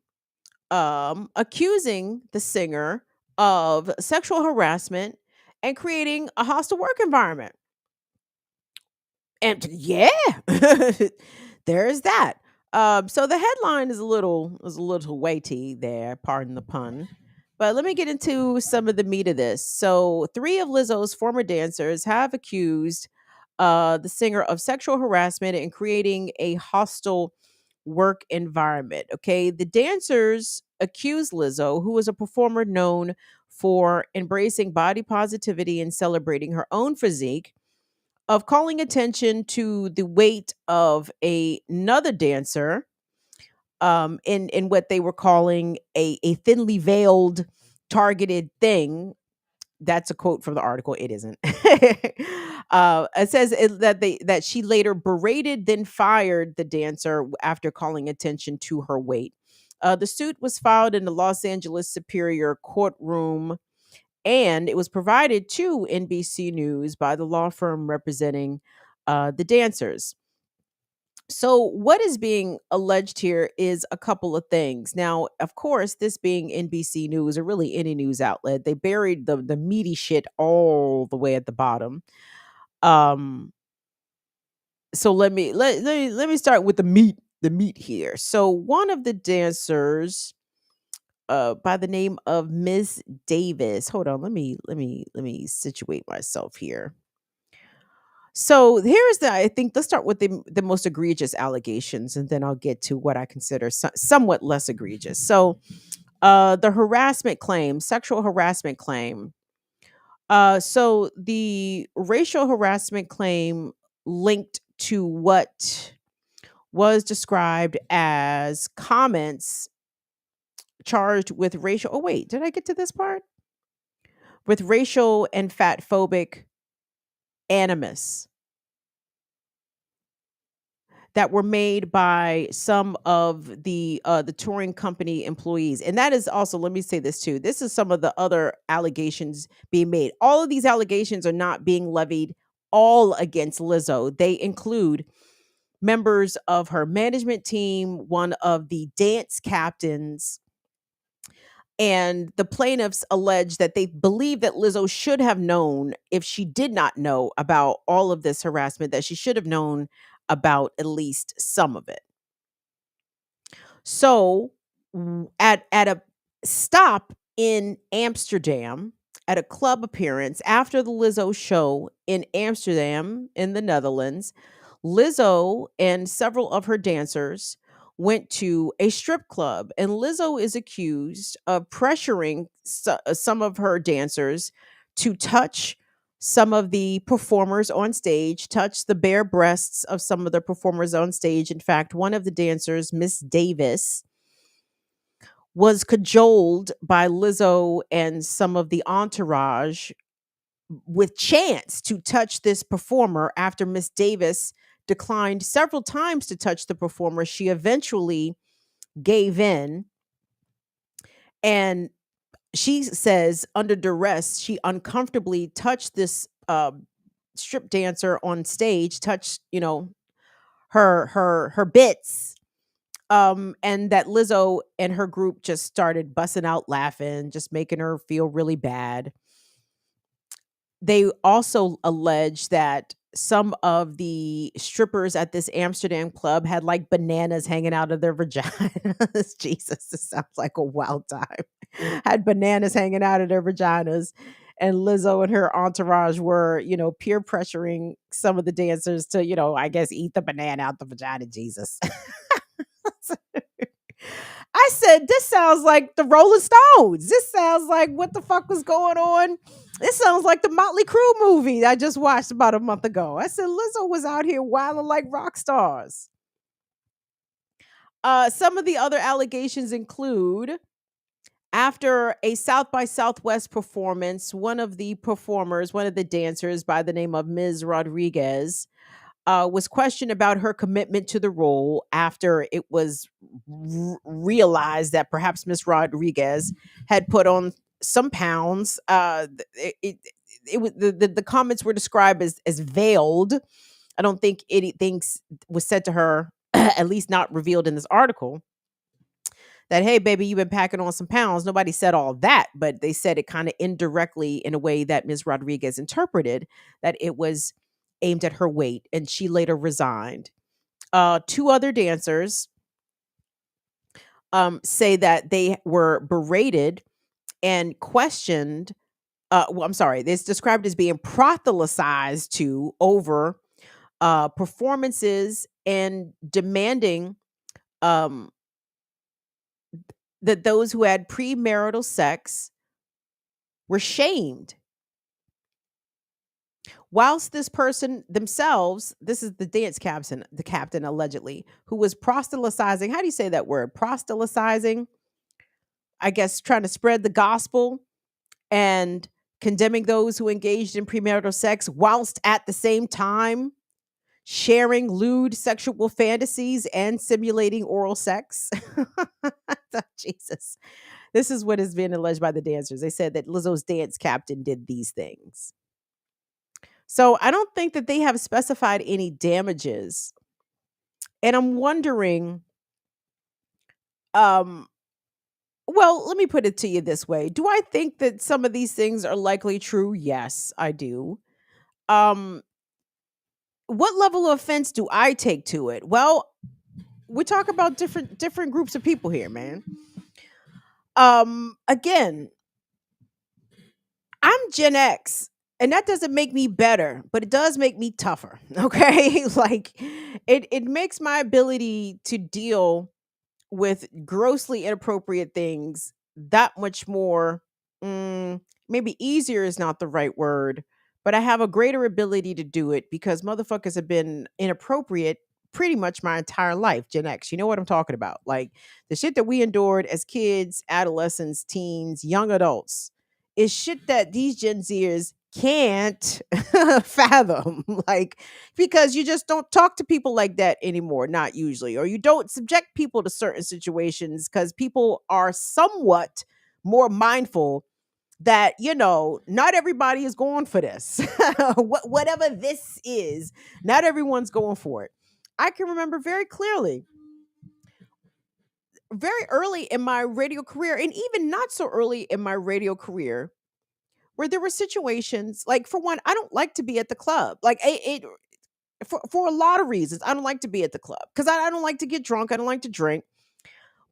accusing the singer of sexual harassment and creating a hostile work environment. And yeah, there is that. So the headline is a little weighty there, pardon the pun. But let me get into some of the meat of this. So 3 of Lizzo's former dancers have accused the singer of sexual harassment and creating a hostile work environment. Okay. The dancers accuse Lizzo, who is a performer known for embracing body positivity and celebrating her own physique, of calling attention to the weight of another dancer in what they were calling a thinly veiled targeted thing. That's a quote from the article. It isn't. It says that she later berated, then fired the dancer after calling attention to her weight. The suit was filed in the Los Angeles Superior Courtroom, and it was provided to NBC News by the law firm representing the dancers. So, what is being alleged here is a couple of things. Now, of course, this being NBC News or really any news outlet, they buried the meaty shit all the way at the bottom. Um, so let me start with the meat here. So, one of the dancers, by the name of Miss Davis. Hold on, let me situate myself here. So here's I think let's start with the most egregious allegations, and then I'll get to what I consider somewhat less egregious. So, the harassment claim, sexual harassment claim. So the racial harassment claim linked to what was described as comments charged with racial. Oh wait, did I get to this part? With racial and fat phobic animus that were made by some of the touring company employees. And that is also, let me say this too. This is some of the other allegations being made. All of these allegations are not being levied all against Lizzo. They include members of her management team, one of the dance captains, and the plaintiffs allege that they believe that Lizzo should have known, if she did not know about all of this harassment, that she should have known about at least some of it. So, at a stop in Amsterdam, at a club appearance after the Lizzo show in Amsterdam in the Netherlands, Lizzo and several of her dancers went to a strip club, and Lizzo is accused of pressuring some of her dancers to touch some of the performers on stage, touch the bare breasts of some of the performers on stage. In fact, one of the dancers, Miss Davis, was cajoled by Lizzo and some of the entourage with chance to touch this performer. After Miss Davis declined several times to touch the performer, she eventually gave in, and she says under duress she uncomfortably touched this strip dancer on stage, touched her bits, and that Lizzo and her group just started busting out laughing, just making her feel really bad. They also allege that some of the strippers at this Amsterdam club had like bananas hanging out of their vaginas. Jesus, this sounds like a wild time. Had bananas hanging out of their vaginas. And Lizzo and her entourage were, peer pressuring some of the dancers to, I guess, eat the banana out the vagina. Jesus. I said, this sounds like the Rolling Stones. This sounds like what the fuck was going on. This sounds like the Motley Crue movie I just watched about a month ago. I said, Lizzo was out here wilding like rock stars. Some of the other allegations include, after a South by Southwest performance, one of the dancers by the name of Ms. Rodriguez, was questioned about her commitment to the role after it was realized that perhaps Miss Rodriguez had put on some pounds. It was the comments were described as veiled. I don't think anything was said to her, at least not revealed in this article, that, hey, baby, you've been packing on some pounds. Nobody said all that, but they said it kind of indirectly in a way that Ms. Rodriguez interpreted that it was aimed at her weight, and she later resigned. Two other dancers say that they were berated and questioned. I'm sorry, it's described as being proselytized to over performances and demanding that those who had premarital sex were shamed. Whilst this person themselves, this is the dance captain, allegedly, who was proselytizing. How do you say that word? Proselytizing, I guess, trying to spread the gospel and condemning those who engaged in premarital sex, whilst at the same time sharing lewd sexual fantasies and simulating oral sex. Jesus. This is what has been alleged by the dancers. They said that Lizzo's dance captain did these things. So I don't think that they have specified any damages. And I'm wondering, um, well, let me put it to you this way. Do I think that some of these things are likely true? Yes, I do. Um, what level of offense do I take to it? Well, we talk about different groups of people here, man. Again, I'm Gen X, and that doesn't make me better, but it does make me tougher. Okay? Like it makes my ability to deal with grossly inappropriate things that much more, maybe easier is not the right word, but I have a greater ability to do it because motherfuckers have been inappropriate pretty much my entire life. Gen X, you know what I'm talking about. Like the shit that we endured as kids, adolescents, teens, young adults is shit that these Gen Zers can't fathom. Like, because you just don't talk to people like that anymore, not usually, or you don't subject people to certain situations because people are somewhat more mindful that, not everybody is going for this. Whatever this is, not everyone's going for it. I can remember very clearly, very early in my radio career, and even not so early in my radio career, where there were situations like, for one, I don't like to be at the club. Like for a lot of reasons, I don't like to be at the club because I don't like to get drunk. I don't like to drink.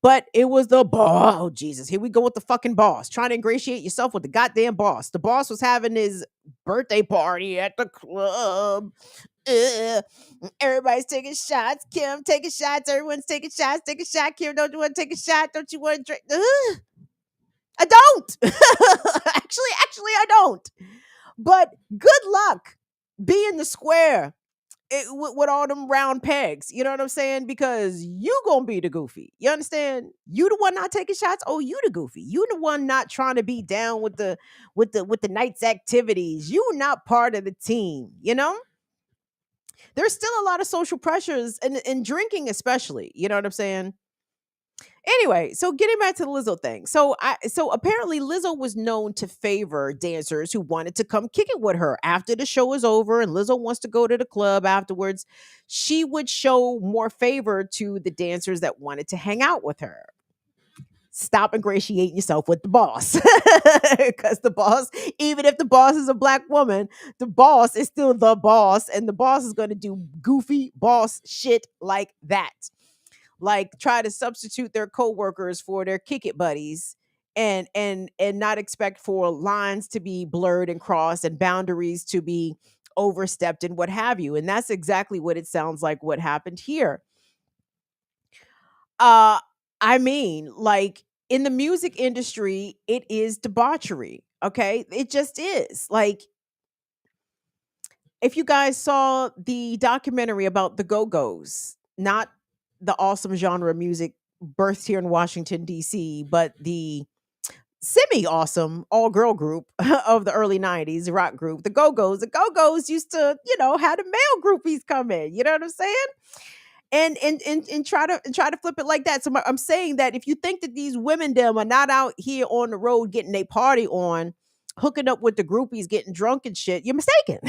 But it was the boss. Oh, Jesus. Here we go with the fucking boss. Trying to ingratiate yourself with the goddamn boss. The boss was having his birthday party at the club. Ugh. Everybody's taking shots. Kim taking shots. Everyone's taking shots. Take a shot. Kim, don't you want to take a shot? Don't you want to drink? Ugh. I don't. actually, I don't. But good luck being the square with all them round pegs. You know what I'm saying? Because you gonna be the goofy. You understand? You the one not taking shots. Oh, you the goofy. You the one not trying to be down with the night's activities. You not part of the team. There's still a lot of social pressures in drinking, especially. You know what I'm saying? Anyway, so getting back to the Lizzo thing. So apparently Lizzo was known to favor dancers who wanted to come kick it with her after the show is over and Lizzo wants to go to the club afterwards. She would show more favor to the dancers that wanted to hang out with her. Stop ingratiating yourself with the boss. Because the boss, even if the boss is a black woman, the boss is still the boss, and the boss is going to do goofy boss shit like that. Like try to substitute their coworkers for their kick it buddies and not expect for lines to be blurred and crossed and boundaries to be overstepped and what have you. And that's exactly what it sounds like what happened here. uh I mean, like in the music industry, it is debauchery. Okay, it just is. Like, if you guys saw the documentary about the Go-Go's, not the awesome genre of music birthed here in Washington, D.C., but the semi-awesome all-girl group of the early 90s, rock group, the Go-Go's. The Go-Go's used to, have the male groupies come in. You know what I'm saying? And try to flip it like that. So I'm saying that if you think that these women them are not out here on the road getting a party on, hooking up with the groupies, getting drunk and shit, you're mistaken.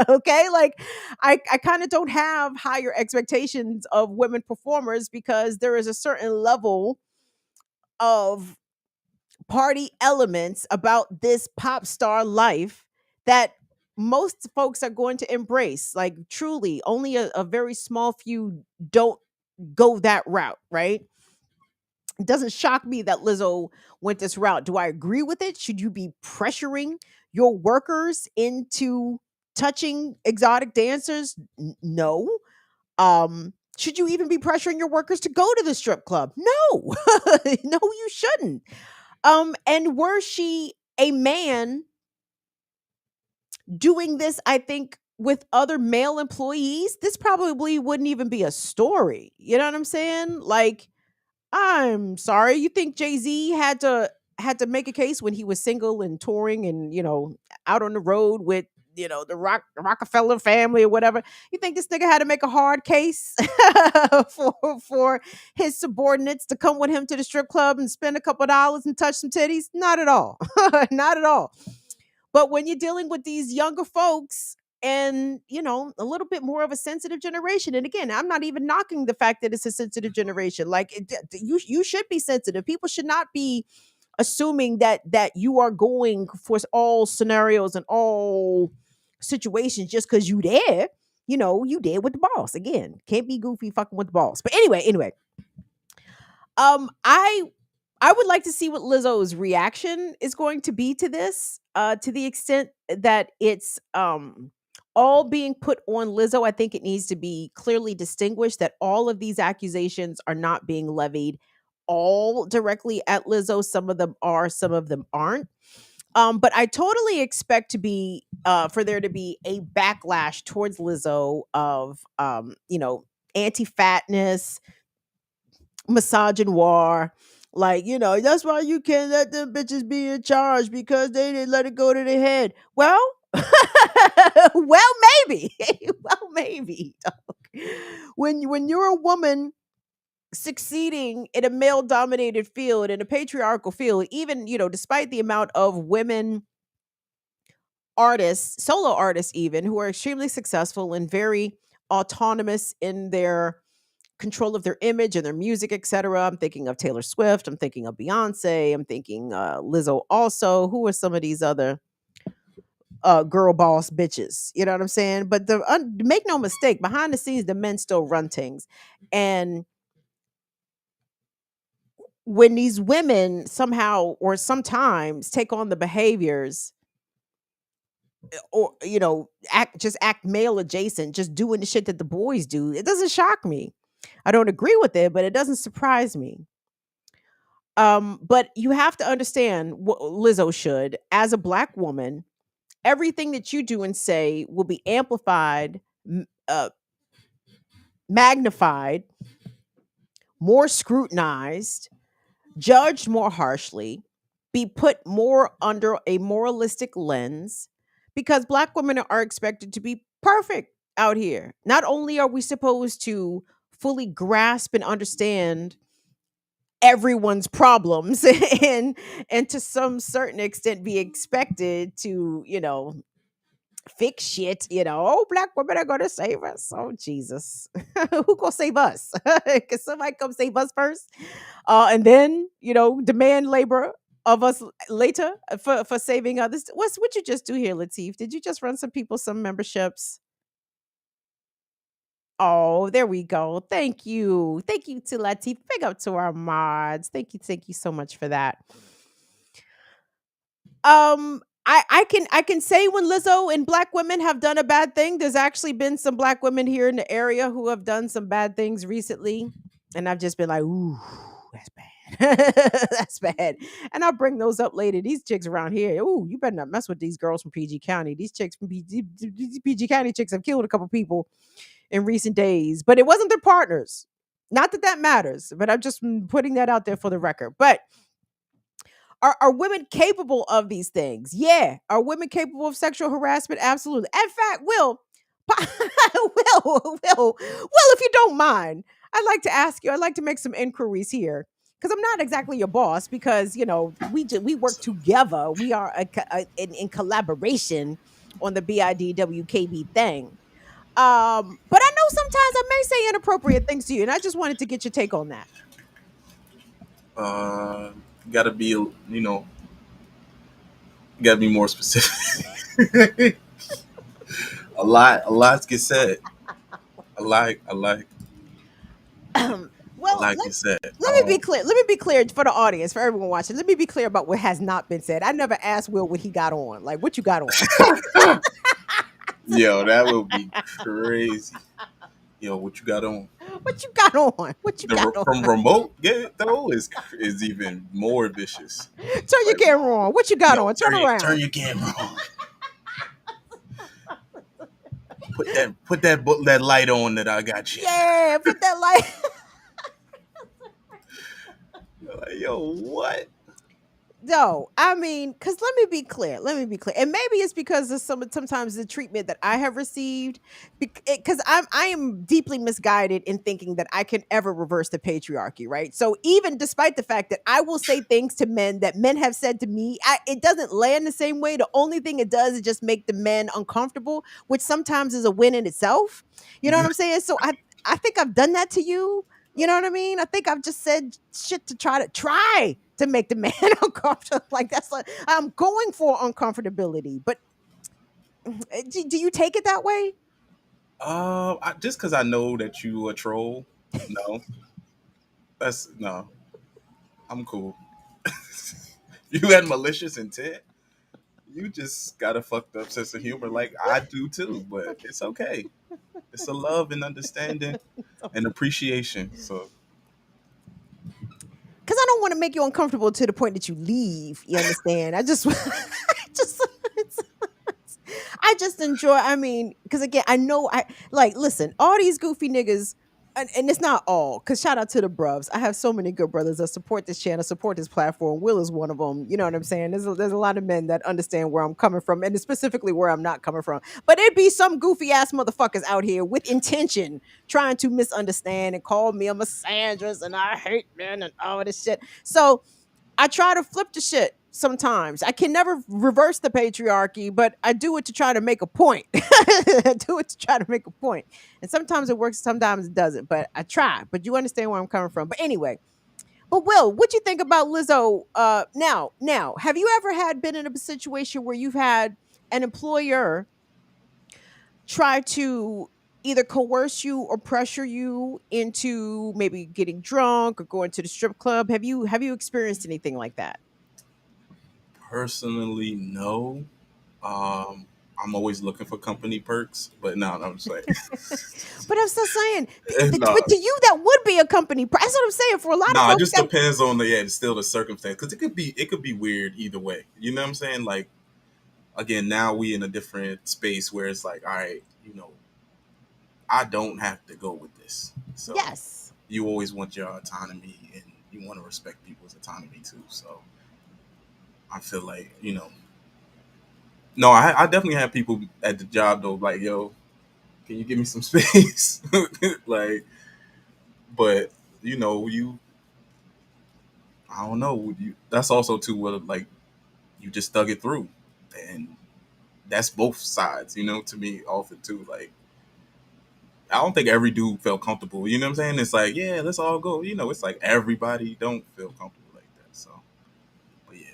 Okay, like I kind of don't have higher expectations of women performers because there is a certain level of party elements about this pop star life that most folks are going to embrace. Like, truly, only a very small few don't go that route, right? It doesn't shock me that Lizzo went this route. Do I agree with it? Should you be pressuring your workers into touching exotic dancers? No. Should you even be pressuring your workers to go to the strip club? No. No, you shouldn't. And were she a man doing this, I think, with other male employees, this probably wouldn't even be a story. You know what I'm saying? Like, I'm sorry, you think Jay-Z had to make a case when he was single and touring and, out on the road with the Rockefeller family or whatever. You think this nigga had to make a hard case for his subordinates to come with him to the strip club and spend a couple dollars and touch some titties? Not at all. Not at all. But when you're dealing with these younger folks and, a little bit more of a sensitive generation, and again, I'm not even knocking the fact that it's a sensitive generation. Like, you should be sensitive. People should not be assuming that you are going for all scenarios and all situations just because you there. You there with the boss. Again, can't be goofy fucking with the boss. But anyway, I would like to see what Lizzo's reaction is going to be to this, to the extent that it's all being put on Lizzo. I think it needs to be clearly distinguished that all of these accusations are not being levied all directly at Lizzo. Some of them are, some of them aren't. But I totally expect to be for there to be a backlash towards Lizzo of anti-fatness, misogynoir. Like, that's why you can't let them bitches be in charge because they didn't let it go to their head. Well, well, maybe. Well, maybe. Dog. When you're a woman succeeding in a male dominated field, in a patriarchal field, even, despite the amount of women artists, solo artists even, who are extremely successful and very autonomous in their control of their image and their music, etc. I'm thinking of Taylor Swift. I'm thinking of Beyonce. I'm thinking Lizzo also. Who are some of these other girl boss bitches? You know what I'm saying? But make no mistake, behind the scenes, the men still run things. And when these women somehow or sometimes take on the behaviors or act male adjacent, just doing the shit that the boys do, it doesn't shock me. I don't agree with it, but it doesn't surprise me. But you have to understand what Lizzo should, as a Black woman, everything that you do and say will be amplified, magnified, more scrutinized, judged more harshly, be put more under a moralistic lens, because Black women are expected to be perfect out here. Not only are we supposed to fully grasp and understand everyone's problems and to some certain extent be expected to, fix shit, oh, Black women are gonna save us. Oh, Jesus. Who gonna save us? Can somebody come save us first? And then, demand labor of us later for saving others. What you just do here, Latif? Did you just run some people some memberships? Oh, there we go. Thank you. Thank you to Latif. Big up to our mods. Thank you. Thank you so much for that. I can say when Lizzo and Black women have done a bad thing, there's actually been some Black women here in the area who have done some bad things recently. And I've just been like, ooh, that's bad. That's bad. And I'll bring those up later. These chicks around here, ooh, you better not mess with these girls from PG County. These chicks from PG County chicks have killed a couple people in recent days, but it wasn't their partners. Not that matters, but I'm just putting that out there for the record. But are women capable of these things? Yeah. Are women capable of sexual harassment? Absolutely. In fact, Will, if you don't mind, I'd like to ask you, I'd like to make some inquiries here. Because I'm not exactly your boss, because, we work together. We are in collaboration on the BIDWKB thing. But I know sometimes I may say inappropriate things to you, and I just wanted to get your take on that. Gotta be, gotta be more specific. a lot gets said. I like. Well, like you said. Let me be clear. Let me be clear for the audience, for everyone watching. Let me be clear about what has not been said. I never asked Will what he got on. Like, what you got on? Yo, that would be crazy. Yo, what you got on? What you got on? What you got on? From remote, though, is even more vicious. Turn your camera on. What you got on? Turn around. Turn your camera on. Put that light on that I got you. Yeah, put that light. Like, yo, what? No, I mean, because let me be clear. Let me be clear, and maybe it's because of sometimes the treatment that I have received. Because I am deeply misguided in thinking that I can ever reverse the patriarchy, right? So even despite the fact that I will say things to men that men have said to me, it doesn't land the same way. The only thing it does is just make the men uncomfortable, which sometimes is a win in itself. You know what I'm saying? So I think I've done that to you. You know what I mean? I think I've just said shit to try to make the man uncomfortable. Like that's like I'm going for uncomfortability. But do you take it that way? Just because I know that you a troll, no, that's no. I'm cool. You had malicious intent. You just got a fucked up sense of humor, like I do too. But it's okay. It's a love and understanding and appreciation. So Because I don't want to make you uncomfortable to the point that you leave. You understand? I just, just, I just enjoy. I mean, because again, I know I like. Listen, all these goofy niggas, and it's not all. Because shout out to the bruvs. I have so many good brothers that support this channel, support this platform. Will is one of them. You know what I'm saying? There's a lot of men that understand where I'm coming from, and specifically where I'm not coming from. But it be some goofy ass motherfuckers out here with intention trying to misunderstand and call me a misandrist and I hate men and all this shit. So I try to flip the shit sometimes. I can never reverse the patriarchy, but I do it to try to make a point. I do it to try to make a point. And sometimes it works, sometimes it doesn't, but I try. But you understand where I'm coming from. But anyway, but Will, what do you think about Lizzo? Now, have you ever been in a situation where you've had an employer try to either coerce you or pressure you into maybe getting drunk or going to the strip club? Have you experienced anything like that? personally, no. Um, I'm always looking for company perks, but no, I'm just like, But I'm still saying, no, but to you, that would be a company. That's what I'm saying. For a lot of no. It folks, just depends on the it's still the circumstance because it could be weird either way. You know what I'm saying? Like again, now we in a different space where it's like, all right, I don't have to go with this. So yes. you always want your autonomy and you want to respect people's autonomy too. So I feel like no, I definitely have people at the job though, like yo, can you give me some space? Like, but you I don't know. That's also too well like you just thug it through, and that's both sides. To me, often too. Like I don't think every dude felt comfortable. You know what I'm saying? It's like yeah, let's all go. It's like everybody don't feel comfortable like that. So, but yeah,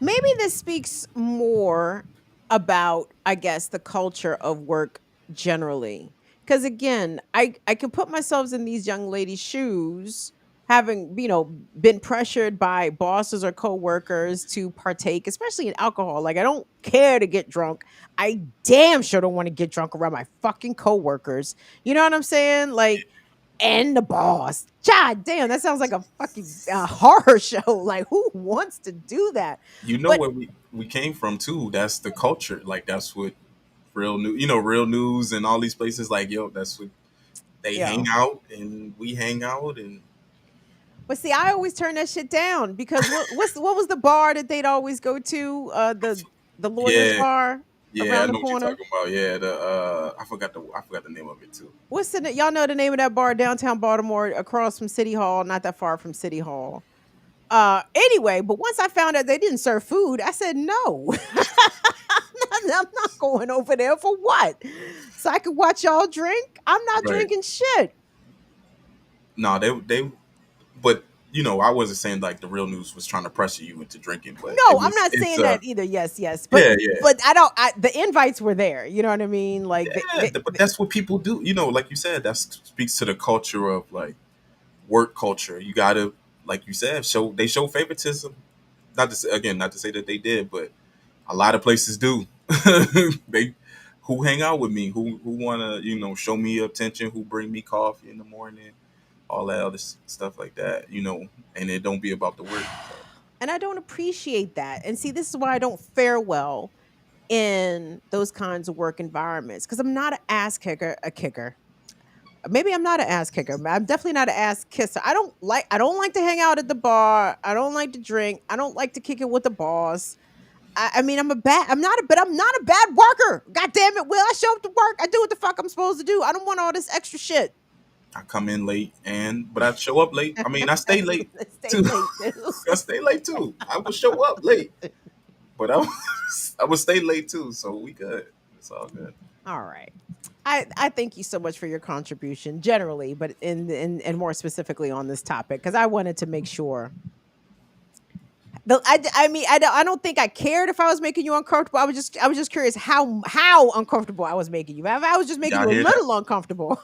Maybe this speaks more about, I guess, the culture of work generally. Because again, I can put myself in these young ladies' shoes, having been pressured by bosses or coworkers to partake, especially in alcohol. Like I don't care to get drunk. I damn sure don't want to get drunk around my fucking coworkers. You know what I'm saying? Like and the boss. God damn, that sounds like a fucking horror show. Like, who wants to do that? But where we came from too. That's the culture. Like that's what real news. Real news and all these places. Like yo, that's what they hang yeah, out and we hang out and but see, I always turn that shit down because what was the bar that they'd always go to? The lawyers yeah, bar yeah. I around the know what you're corner. talking about. Yeah, I forgot the name of it too. What's the y'all know the name of that bar downtown Baltimore, across from City Hall, not that far from City Hall. Anyway, but once I found out they didn't serve food, I said no. I'm not going over there for what? So I could watch y'all drink? I'm not Right. drinking shit. No, but I wasn't saying like the real news was trying to pressure you into drinking, but No, I'm not it's saying that either. Yes, yes. But yeah, yeah, I don't the invites were there. You know what I mean? Like yeah. But that's what people do. Like you said, that speaks to the culture of like work culture. You gotta, like you said, show favoritism. Not to say that they did, but a lot of places do. They who hang out with me, who wanna show me attention, who bring me coffee in the morning, all that other stuff like that. And it don't be about the work. So. and I don't appreciate that. And see, this is why I don't fare well in those kinds of work environments, because I'm not an ass kicker, a kicker. Maybe I'm not an ass kicker. I'm definitely not an ass kisser. I don't like to hang out at the bar. I don't like to drink. I don't like to kick it with the boss. I mean, I'm not a bad worker. God damn it, Will. I show up to work. I do what the fuck I'm supposed to do. I don't want all this extra shit. I come in late, but I show up late. I mean, I stay late Stay too. late too. I stay late too. I will show up late, but I will stay late too. So we good. It's all good. All right. I thank you so much for your contribution generally, but in and more specifically on this topic, because I wanted to make sure. I mean, I don't think I cared if I was making you uncomfortable. I was just curious how uncomfortable I was making you. If I was just making Y'all you a hear that? little uncomfortable.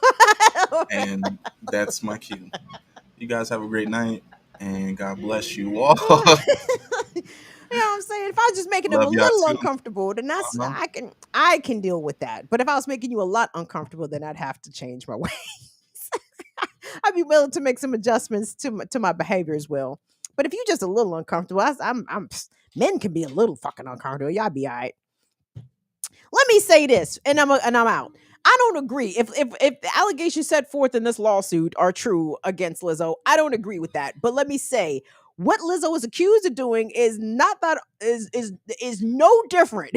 And that's my cue. You guys have a great night, and God bless you all. You know what I'm saying? If I was just making them a Love y'all little too. uncomfortable, then that's Uh-huh. I can deal with that. But if I was making you a lot uncomfortable, then I'd have to change my ways. I'd be willing to make some adjustments to my behavior as well. But if you're just a little uncomfortable, men can be a little fucking uncomfortable. Y'all be all right. Let me say this, and I'm out. I don't agree. If the allegations set forth in this lawsuit are true against Lizzo, I don't agree with that. But let me say, what Lizzo is accused of doing is not that is no different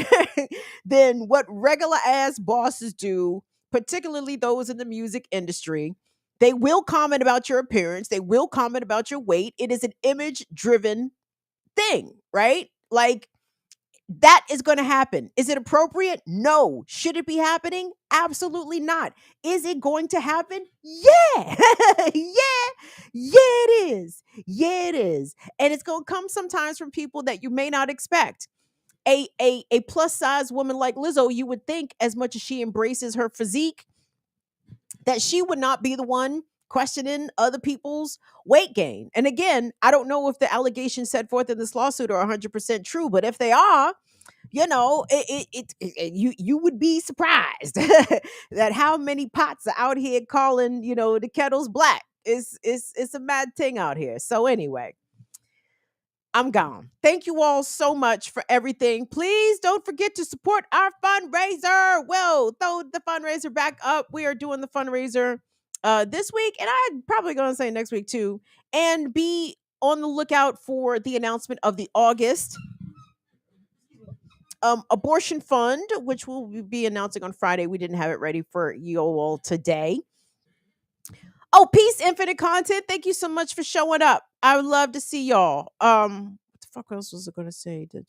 than what regular ass bosses do, particularly those in the music industry. They will comment about your appearance. They will comment about your weight. It is an image driven thing, right? Like that is going to happen. Is it appropriate? No. Should it be happening? Absolutely not. Is it going to happen? Yeah. Yeah. Yeah, it is. Yeah, it is. And it's going to come sometimes from people that you may not expect. A plus size woman like Lizzo, you would think, as much as she embraces her physique, that she would not be the one questioning other people's weight gain. And again, I don't know if the allegations set forth in this lawsuit are 100% true, but if they are, you would be surprised that how many pots are out here calling, the kettles black. It's a mad thing out here. So anyway, I'm gone. Thank you all so much for everything. Please don't forget to support our fundraiser. Well, throw the fundraiser back up. We are doing the fundraiser this week, and I'm probably going to say next week too. And be on the lookout for the announcement of the August abortion fund, which we'll be announcing on Friday. We didn't have it ready for you all today. Oh, peace, infinite content. Thank you so much for showing up. I would love to see y'all. What the fuck else was I gonna say? The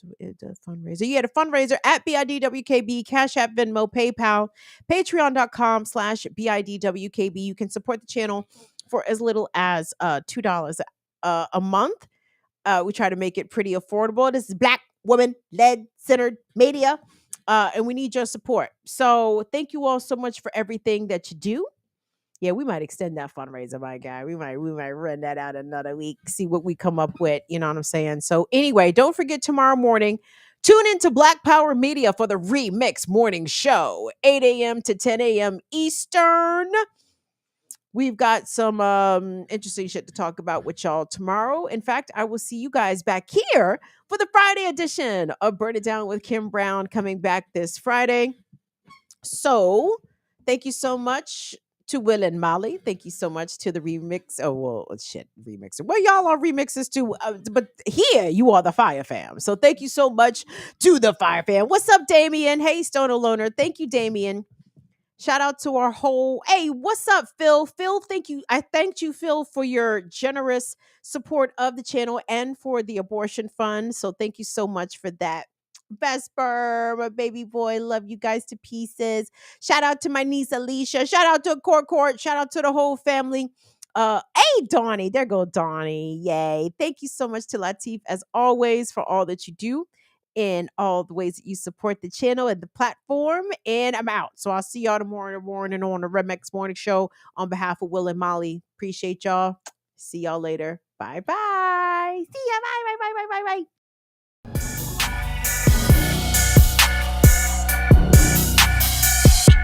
fundraiser. Yeah, the fundraiser at BIDWKB, Cash App, Venmo, PayPal, Patreon.com/BIDWKB. You can support the channel for as little as $2 a month. We try to make it pretty affordable. This is Black woman led centered media, and we need your support. So thank you all so much for everything that you do. Yeah, we might extend that fundraiser, my guy. We might run that out another week, see what we come up with. You know what I'm saying? So anyway, don't forget tomorrow morning. Tune into Black Power Media for the Remix Morning Show, 8 a.m. to 10 a.m. Eastern. We've got some interesting shit to talk about with y'all tomorrow. In fact, I will see you guys back here for the Friday edition of Burn It Down with Kim Brown, coming back this Friday. So thank you so much to Will and Molly. Thank you so much to the remix. Oh, well, shit, remixer. Well, y'all are remixers too, but here you are the Fire Fam. So thank you so much to the Fire Fam. What's up, Damien? Hey, Stoner Loner. Thank you, Damien. Shout out to our whole. Hey, what's up, Phil? Phil, thank you. I thanked you, Phil, for your generous support of the channel and for the abortion fund. So thank you so much for that. Vesper, my baby boy, love you guys to pieces. Shout out to my niece Alicia. Shout out to Court. Shout out to the whole family. Hey, Donnie. There go Donnie. Yay. Thank you so much to Latif, as always, for all that you do and all the ways that you support the channel and the platform. And I'm out. So I'll see y'all tomorrow morning on the Remix Morning Show. On behalf of Will and Molly, appreciate y'all. See y'all later. Bye bye. See ya. Bye.